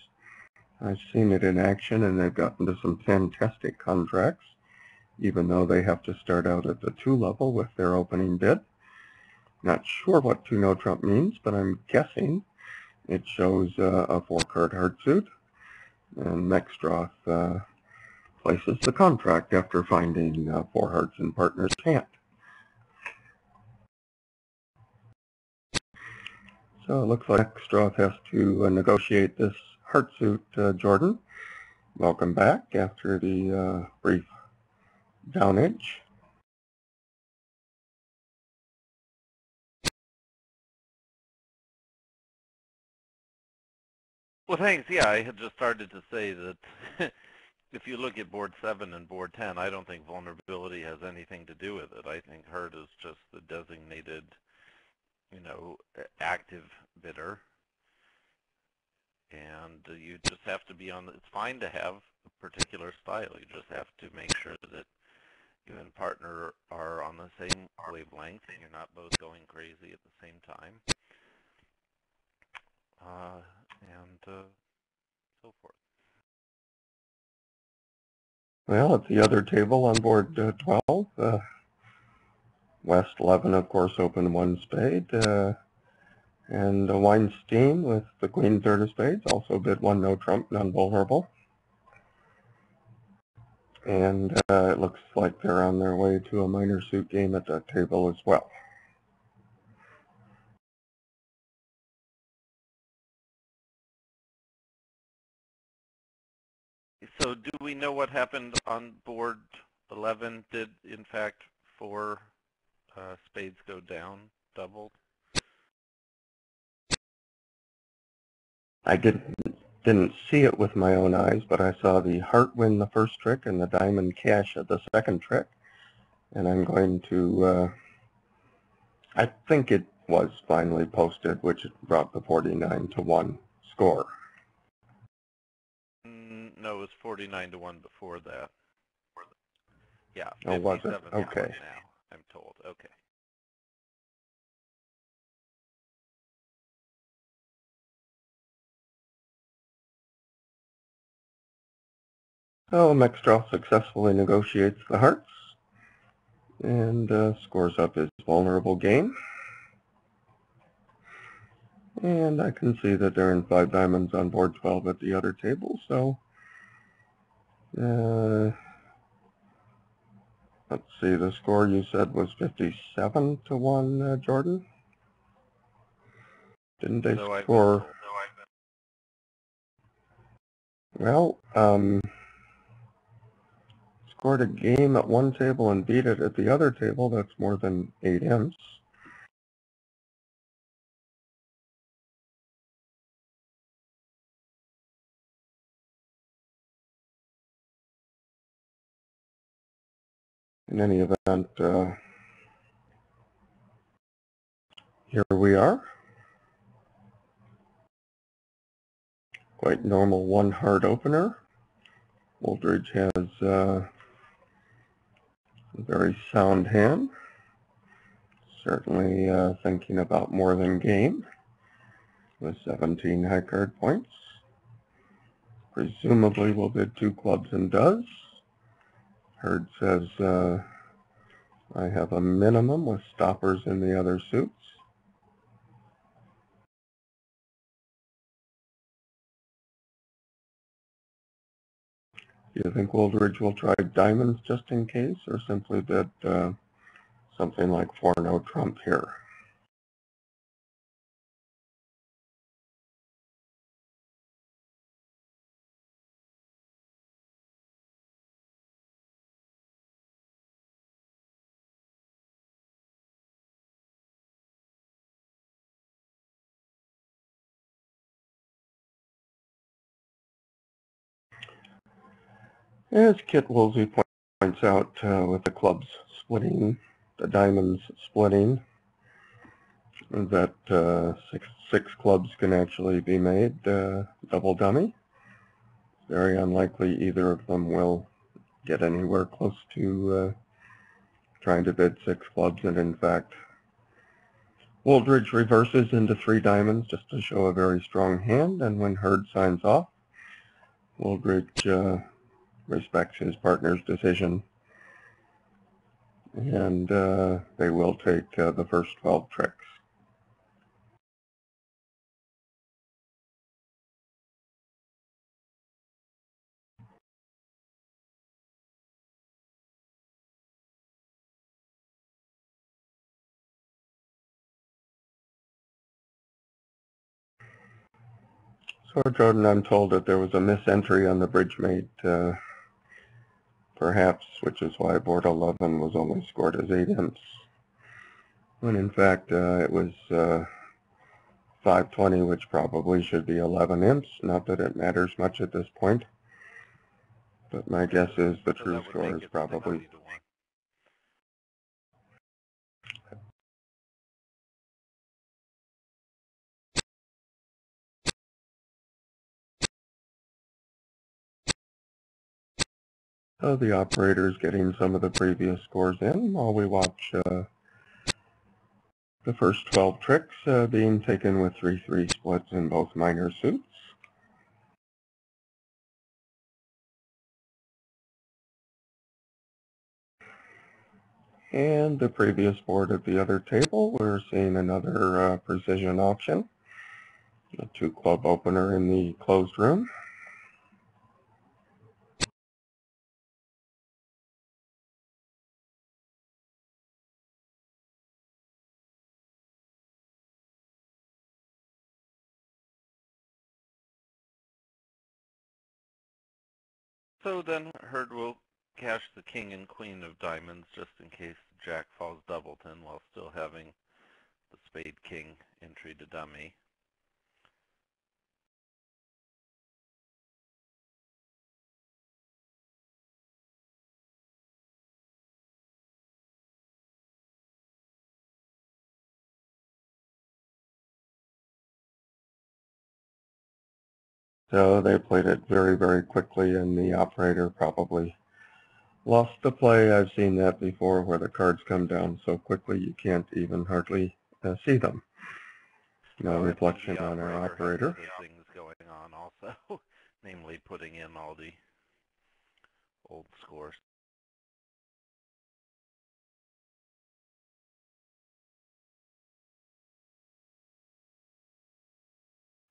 [SPEAKER 1] I've seen it in action, and they've gotten to some fantastic contracts, even though they have to start out at the 2 level with their opening bid. Not sure what 2 no trump means, but I'm guessing it shows a 4-card heart suit, and Mextroff places the contract after finding 4 hearts in partner's hand. So it looks like Mextroff has to negotiate this heart suit. Jordan, welcome back after the brief downage.
[SPEAKER 2] Well, thanks. Yeah, I had just started to say that if you look at board 7 and board 10, I don't think vulnerability has anything to do with it. I think hurt is just the designated, active bidder. And you just have to be on, it's fine to have a particular style. You just have to make sure that you and partner are on the same wavelength and you're not both going crazy at the same time. And so forth.
[SPEAKER 1] Well, at the other table on board 12, West 11, of course, opened 1 spade, and Weinstein with the queen 3rd of spades also bid 1 no trump, non-vulnerable. And it looks like they're on their way to a minor suit game at that table as well.
[SPEAKER 2] So do we know what happened on board 11? Did, in fact, 4 spades go down, doubled?
[SPEAKER 1] I didn't see it with my own eyes, but I saw the heart win the first trick and the diamond cash at the second trick. And I'm going to, I think it was finally posted, which brought the 49-1 score.
[SPEAKER 2] No, it was 49-1 before that. Yeah, 57
[SPEAKER 1] oh, was it? Okay.
[SPEAKER 2] Now, I'm told. Okay.
[SPEAKER 1] So Mextroff successfully negotiates the hearts and scores up his vulnerable game. And I can see that they're in 5 diamonds on board 12 at the other table, so let's see, the score you said was 57-1, Jordan? Didn't they score? Well, scored a game at one table and beat it at the other table. That's more than 8 imps. In any event, here we are. Quite normal 1 heart opener. Wooldridge has a very sound hand. Certainly thinking about more than game with 17 high card points. Presumably will bid 2 clubs and does. Herd says I have a minimum with stoppers in the other suits. Do you think Wooldridge will try diamonds just in case, or simply bid something like 4 no trump here? As Kit Woolsey points out, with the clubs splitting, the diamonds splitting, that six clubs can actually be made double dummy. Very unlikely either of them will get anywhere close to trying to bid 6 clubs, and in fact Wooldridge reverses into 3 diamonds just to show a very strong hand, and when Hurd signs off, Wooldridge respects his partner's decision, and they will take the first 12 tricks. So Jordan, I'm told that there was a misentry on the bridge-mate, perhaps, which is why board 11 was only scored as 8 imps, when in fact it was 520, which probably should be 11 imps. Not that it matters much at this point, but my guess is the true score is probably... So the operator is getting some of the previous scores in while we watch the first 12 tricks being taken with 3-3 splits in both minor suits. And the previous board at the other table, we're seeing another precision auction. A 2-club opener in the closed room.
[SPEAKER 2] So then Hurd will cash the king and queen of diamonds just in case the jack falls doubleton while still having the spade king entry to dummy.
[SPEAKER 1] So they played it very, very quickly, and the operator probably lost the play. I've seen that before, where the cards come down so quickly you can't even hardly see them. No reflection on our operator.
[SPEAKER 2] Other things going on also, namely putting in all the old scores.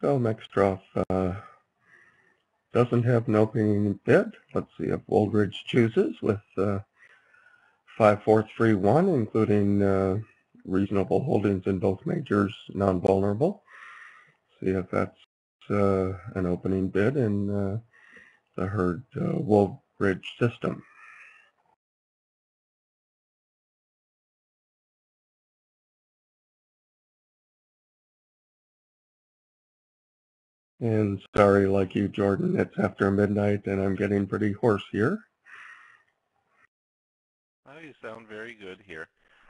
[SPEAKER 1] So Mextroff doesn't have an opening bid. Let's see if Wooldridge chooses with 5-4-3-1, including reasonable holdings in both majors, non-vulnerable. See if that's an opening bid in the Hurd Wooldridge system. And sorry, like you, Jordan, it's after midnight and I'm getting pretty hoarse here.
[SPEAKER 2] Oh, you sound very good here.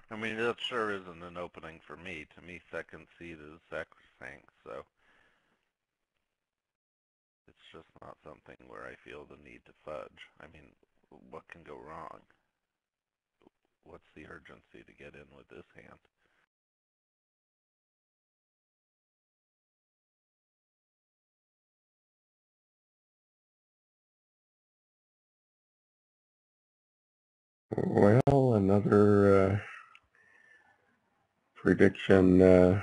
[SPEAKER 2] I mean, that sure isn't an opening for me. To me, second seed is sacrosanct, so it's just not something where I feel the need to fudge. I mean, what can go wrong? What's the urgency to get in with this hand?
[SPEAKER 1] Well, another prediction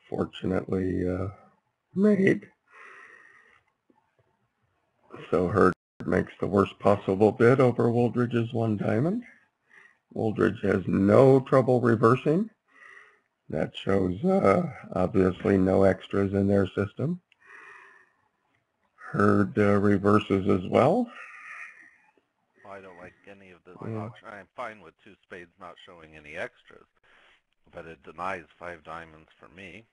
[SPEAKER 1] fortunately made. So Hurd makes the worst possible bid over Wooldridge's 1 diamond. Wooldridge has no trouble reversing. That shows obviously no extras in their system. Hurd reverses as well.
[SPEAKER 2] Well, I don't like any of this. I'm fine with 2 spades not showing any extras, but it denies 5 diamonds for me.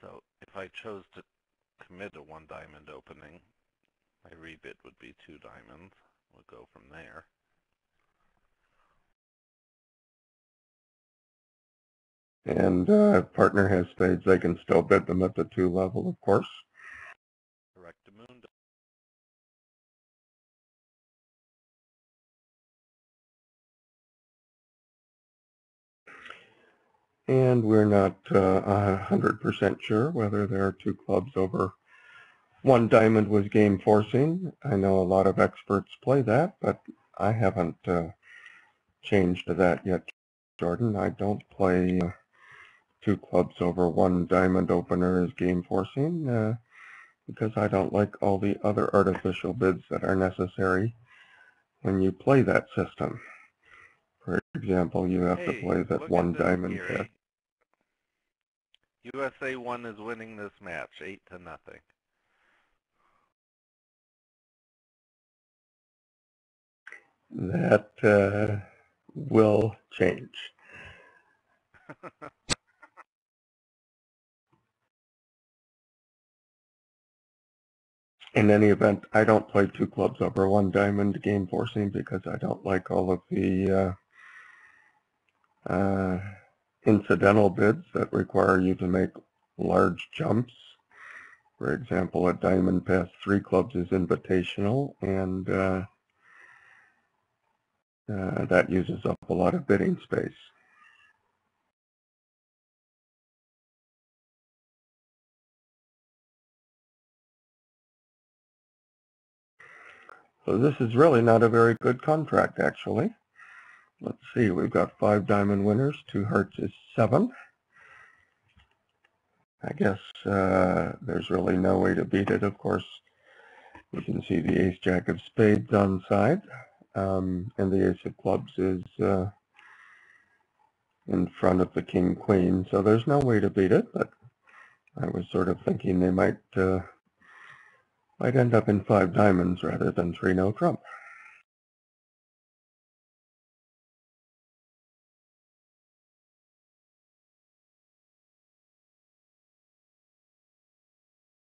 [SPEAKER 2] So if I chose to commit a 1 diamond opening. My rebid would be 2 diamonds. We'll go from there.
[SPEAKER 1] And if partner has spades, they can still bid them at the 2 level, of course.
[SPEAKER 2] Bermuda.
[SPEAKER 1] And we're not 100% sure whether there are 2 clubs over 1 diamond was game forcing. I know a lot of experts play that, but I haven't changed to that yet, Jordan. I don't play 2 clubs over 1 diamond opener as game forcing because I don't like all the other artificial bids that are necessary when you play that system. For example, you have to play that 1 diamond pair.
[SPEAKER 2] USA1 is winning this match 8-0.
[SPEAKER 1] That will change. In any event, I don't play 2 clubs over 1 diamond game forcing because I don't like all of the incidental bids that require you to make large jumps. For example, a diamond past 3 clubs is invitational, and that uses up a lot of bidding space. So this is really not a very good contract, actually. Let's see, we've got 5 diamond winners, 2 hearts is 7. I guess there's really no way to beat it. Of course, you can see the ace-jack of spades on side, and the ace of clubs is in front of the king-queen, so there's no way to beat it, but I was sort of thinking they might end up in 5 diamonds rather than 3 no trump.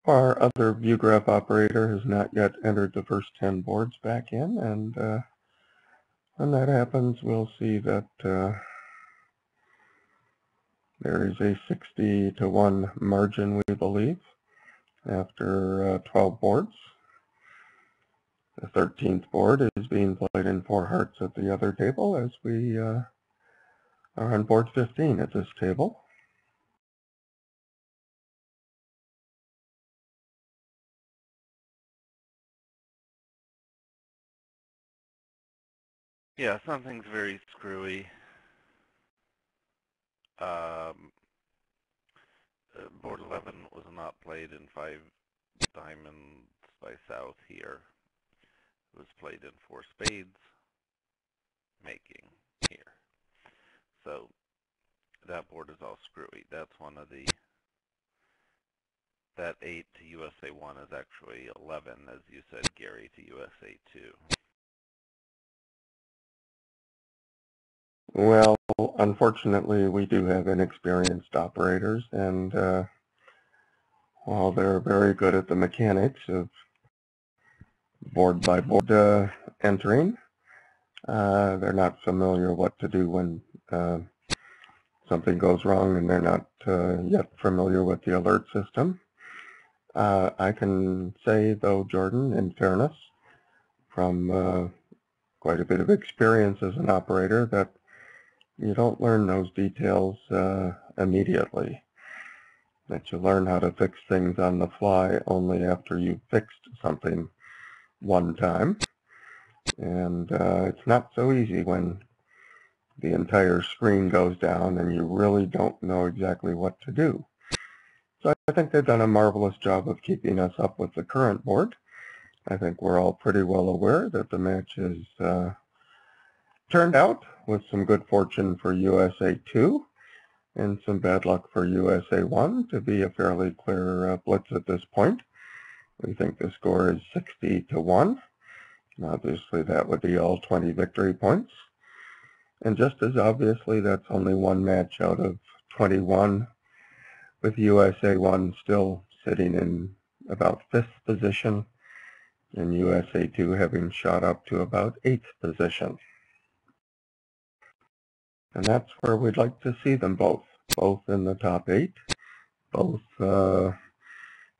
[SPEAKER 1] Our other view graph operator has not yet entered the first 10 boards back in, and when that happens, we'll see that there is a 60-1 margin, we believe, after 12 boards. The 13th board is being played in 4 hearts at the other table, as we are on board 15 at this table.
[SPEAKER 2] Yeah, something's very screwy. Board 11 was not played in 5 diamonds by South here. It was played in 4 spades, making here. So that board is all screwy. That's one of the, that 8 to USA1 is actually 11, as you said, Gary, to USA2.
[SPEAKER 1] Well, unfortunately, we do have inexperienced operators, and while they're very good at the mechanics of board-by-board entering, they're not familiar what to do when something goes wrong, and they're not yet familiar with the alert system. I can say, though, Jordan, in fairness, from quite a bit of experience as an operator, that you don't learn those details immediately. That you learn how to fix things on the fly only after you've fixed something one time. And it's not so easy when the entire screen goes down and you really don't know exactly what to do. So I think they've done a marvelous job of keeping us up with the current board. I think we're all pretty well aware that the match is turned out with some good fortune for USA2 and some bad luck for USA1 to be a fairly clear blitz at this point. We think the score is 60-1. Obviously, that would be all 20 victory points. And just as obviously, that's only one match out of 21, with USA1 still sitting in about 5th position, and USA2 having shot up to about 8th position. And that's where we'd like to see them both in the top 8, both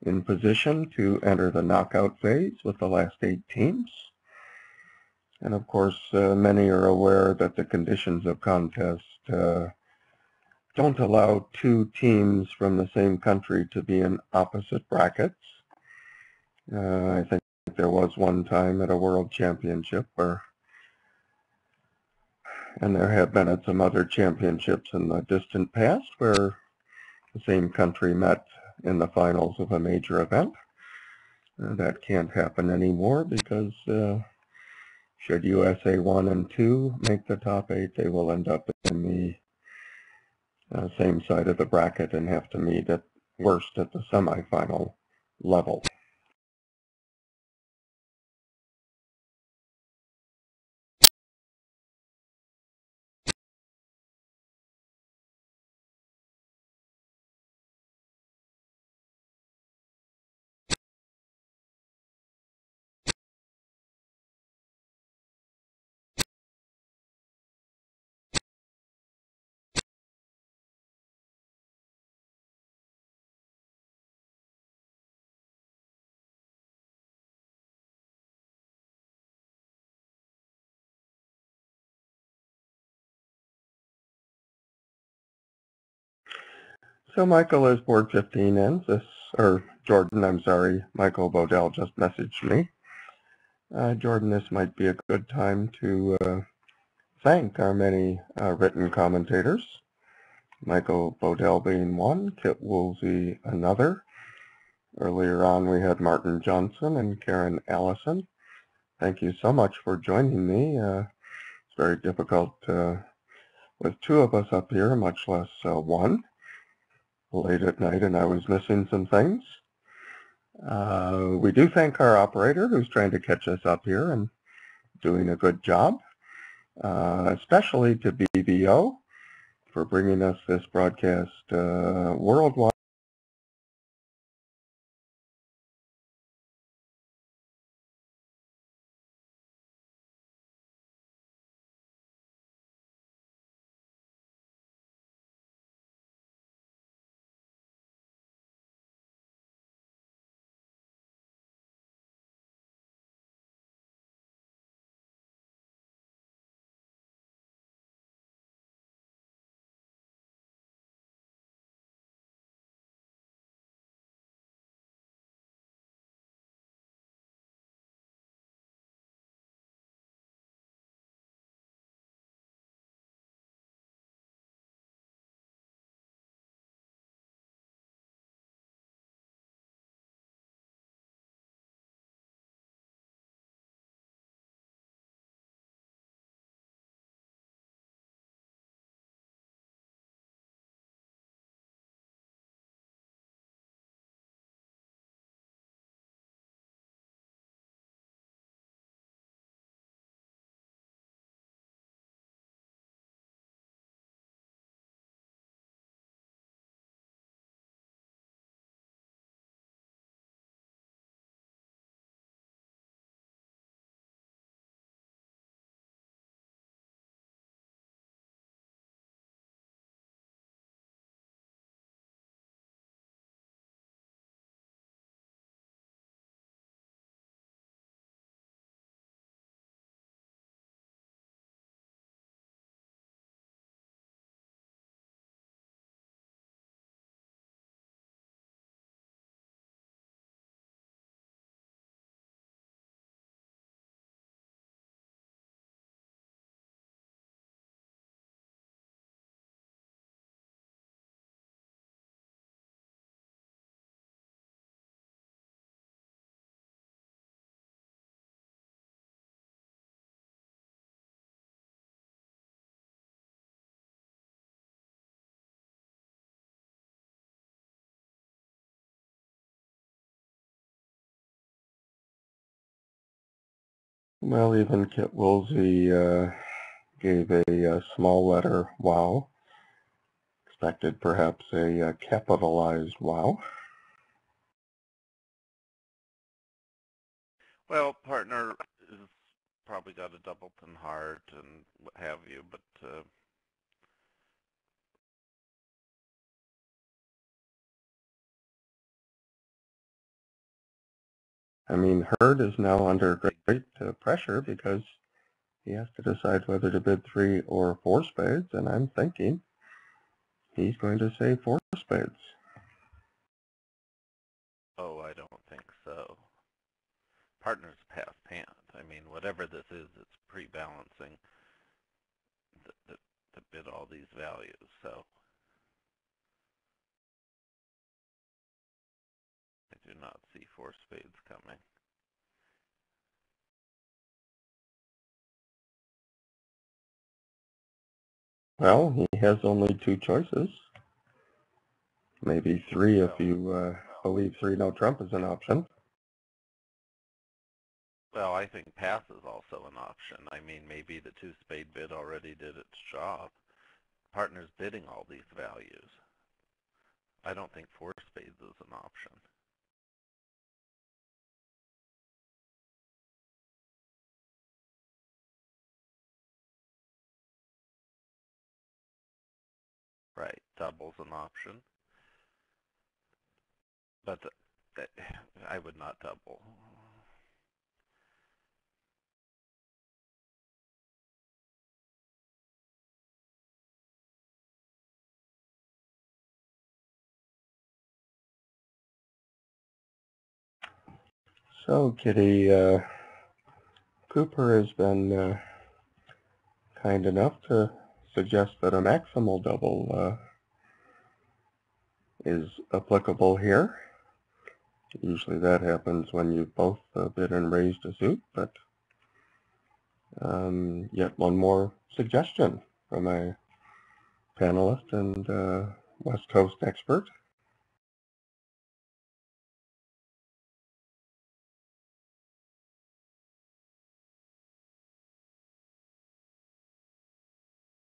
[SPEAKER 1] in position to enter the knockout phase with the last 8 teams. And of course, many are aware that the conditions of contest don't allow 2 teams from the same country to be in opposite brackets. I think there was one time at a World Championship and there have been at some other championships in the distant past where the same country met in the finals of a major event. That can't happen anymore because should USA1 and 2 make the top 8, they will end up in the same side of the bracket and have to meet at worst at the semifinal level. So Michael, as board 15 ends, Jordan, I'm sorry, Michael Bodell just messaged me. Jordan, this might be a good time to thank our many written commentators. Michael Bodell being one, Kit Woolsey another. Earlier on we had Martin Johnson and Karen Allison. Thank you so much for joining me. It's very difficult with 2 of us up here, much less 1. Late at night and I was missing some things. We do thank our operator who's trying to catch us up here and doing a good job, especially to BBO for bringing us this broadcast worldwide. Well, even Kit Woolsey gave a small letter wow. Expected perhaps a capitalized wow.
[SPEAKER 2] Well, partner is probably got a doubleton heart and what have you, but
[SPEAKER 1] I mean, Hurd is now under great pressure because he has to decide whether to bid 3 or 4 spades, and I'm thinking he's going to say 4 spades.
[SPEAKER 2] oh, I don't think so. Partner's past hand. I mean, whatever this is, it's pre-balancing to bid all these values. So I do not see 4 spades coming.
[SPEAKER 1] Well, he has only 2 choices. Maybe 3 if you believe 3 no trump is an option.
[SPEAKER 2] Well, I think pass is also an option. I mean, maybe the 2 spade bid already did its job. Partner's bidding all these values. I don't think 4 spades is an option. Right, double's an option. But I would not double.
[SPEAKER 1] So, Kitty, Cooper has been kind enough to suggest that a maximal double is applicable here. Usually that happens when you both bid and raised a suit, but yet one more suggestion from a panelist and West Coast expert.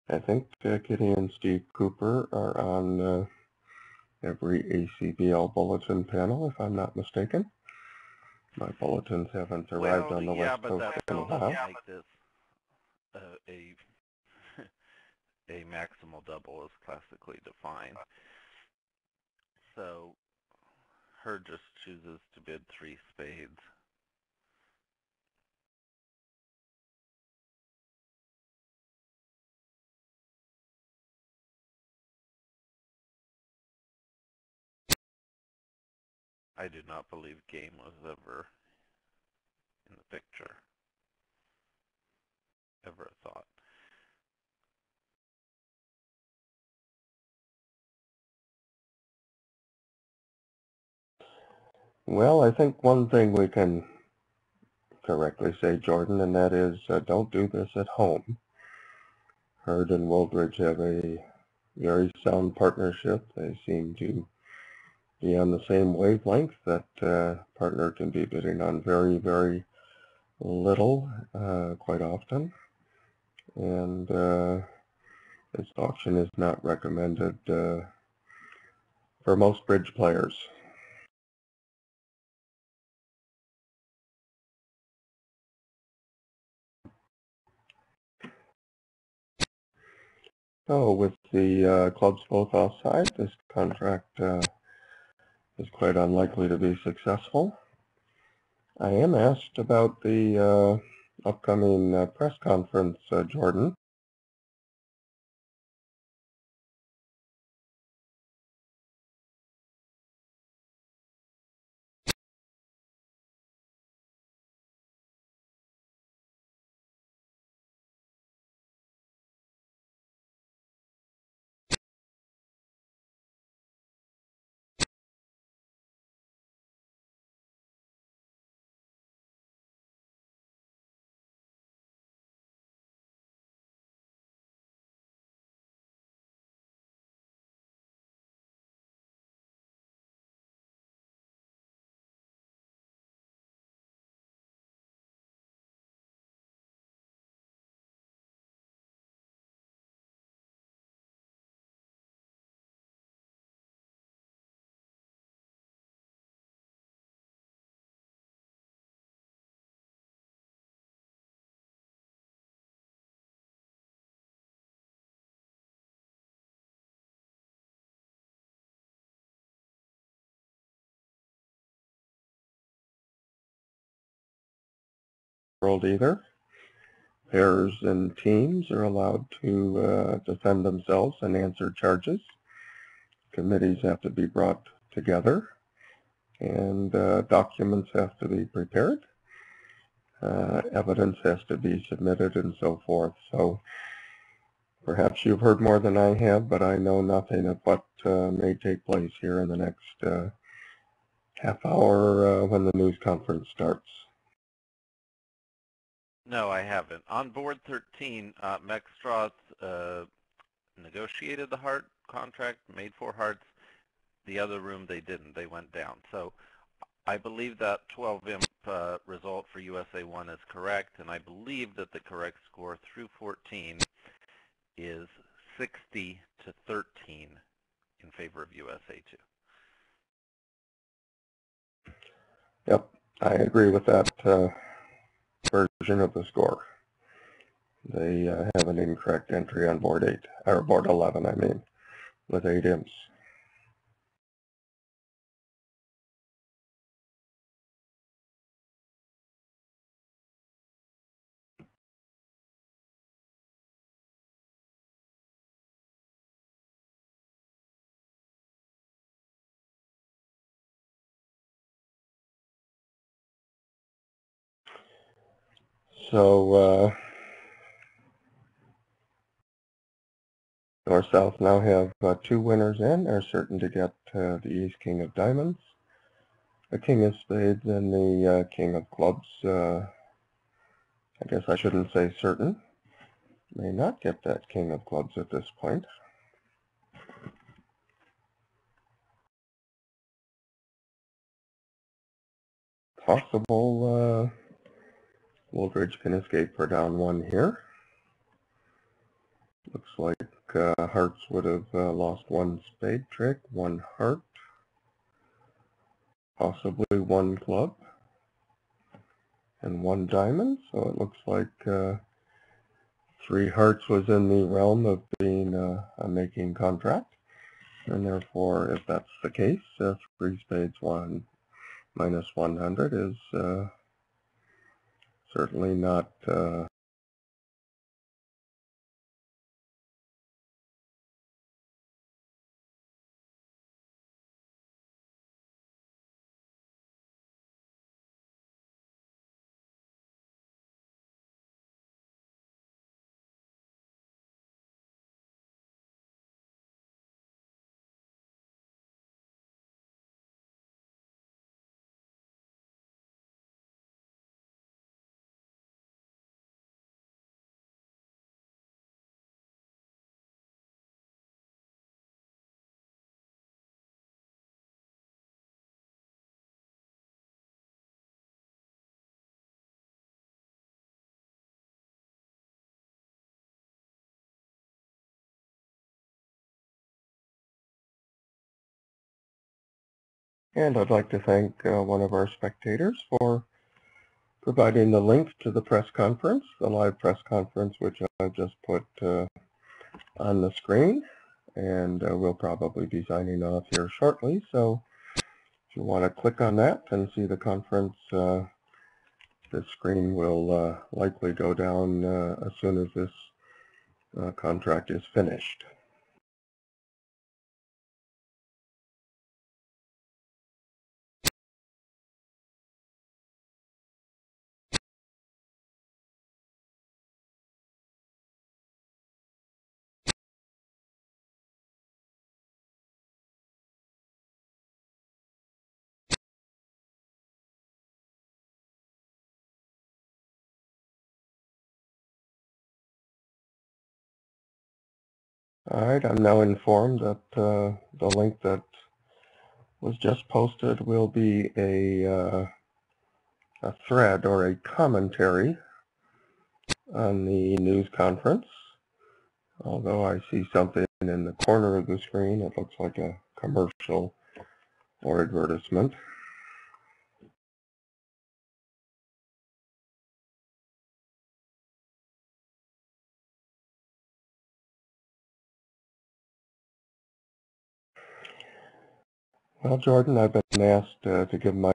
[SPEAKER 1] I think Kitty and Steve Cooper are on every ACBL bulletin panel, if I'm not mistaken. My bulletins haven't arrived on the West Coast in a while.
[SPEAKER 2] Make this a maximal double as classically defined. So Hurd just chooses to bid 3 spades. I do not believe game was ever in the picture. Ever a thought.
[SPEAKER 1] Well, I think one thing we can correctly say, Jordan, and that is don't do this at home. Hurd and Woldridge have a very sound partnership. They seem to be on the same wavelength. That partner can be bidding on very, very little quite often. And this auction is not recommended for most bridge players. So with the clubs both offside, this contract is quite unlikely to be successful. I am asked about the upcoming press conference, Jordan. world either. Pairs and teams are allowed to defend themselves and answer charges. Committees have to be brought together, and documents have to be prepared. Evidence has to be submitted and so forth. So perhaps you've heard more than I have, but I know nothing of what may take place here in the next half hour when the news conference starts.
[SPEAKER 2] No, I haven't. On board 13, Mexstros negotiated the HART contract, made 4 HARTs. The other room they didn't. They went down. So I believe that 12 imp result for USA1 is correct, and I believe that the correct score through 14 is 60 to 13 in favor of USA2.
[SPEAKER 1] Yep, I agree with that version of the score. They have an incorrect entry on board 8, or board 11, I mean, with 8 imps. So North-South now have 2 winners in, are certain to get the Ace King of Diamonds, the King of Spades, and the King of Clubs. I guess I shouldn't say certain. May not get that King of Clubs at this point. Possible Wooldridge can escape for down 1 here. Looks like Hearts would have lost 1 spade trick, 1 heart, possibly 1 club, and 1 diamond. So it looks like 3 hearts was in the realm of being a making contract. And therefore, if that's the case, 3 spades 1 minus 100 is certainly not And I'd like to thank one of our spectators for providing the link to the press conference, the live press conference, which I've just put on the screen. And we'll probably be signing off here shortly. So if you want to click on that and see the conference, the screen will likely go down as soon as this contract is finished. All right, I'm now informed that the link that was just posted will be a thread or a commentary on the news conference. Although I see something in the corner of the screen, it looks like a commercial or advertisement. Well, Jordan, I've been asked to give my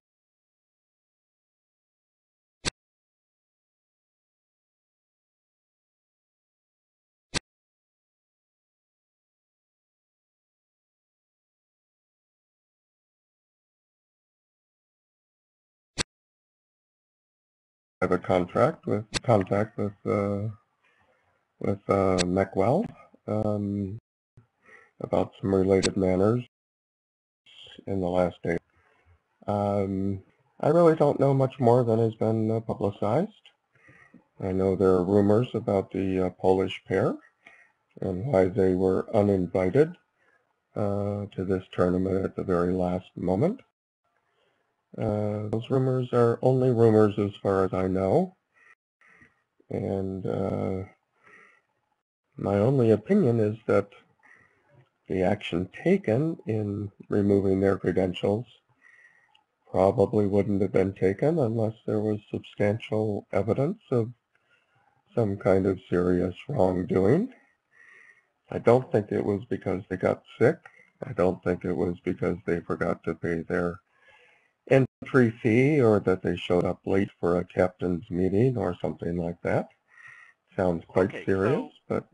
[SPEAKER 1] have a contact with Meckwell about some related matters in the last day. I really don't know much more than has been publicized. I know there are rumors about the Polish pair and why they were uninvited to this tournament at the very last moment. Those rumors are only rumors as far as I know, and my only opinion is that the action taken in removing their credentials probably wouldn't have been taken unless there was substantial evidence of some kind of serious wrongdoing. I don't think it was because they got sick. I don't think it was because they forgot to pay their entry fee or that they showed up late for a captain's meeting or something like that. Sounds quite serious, but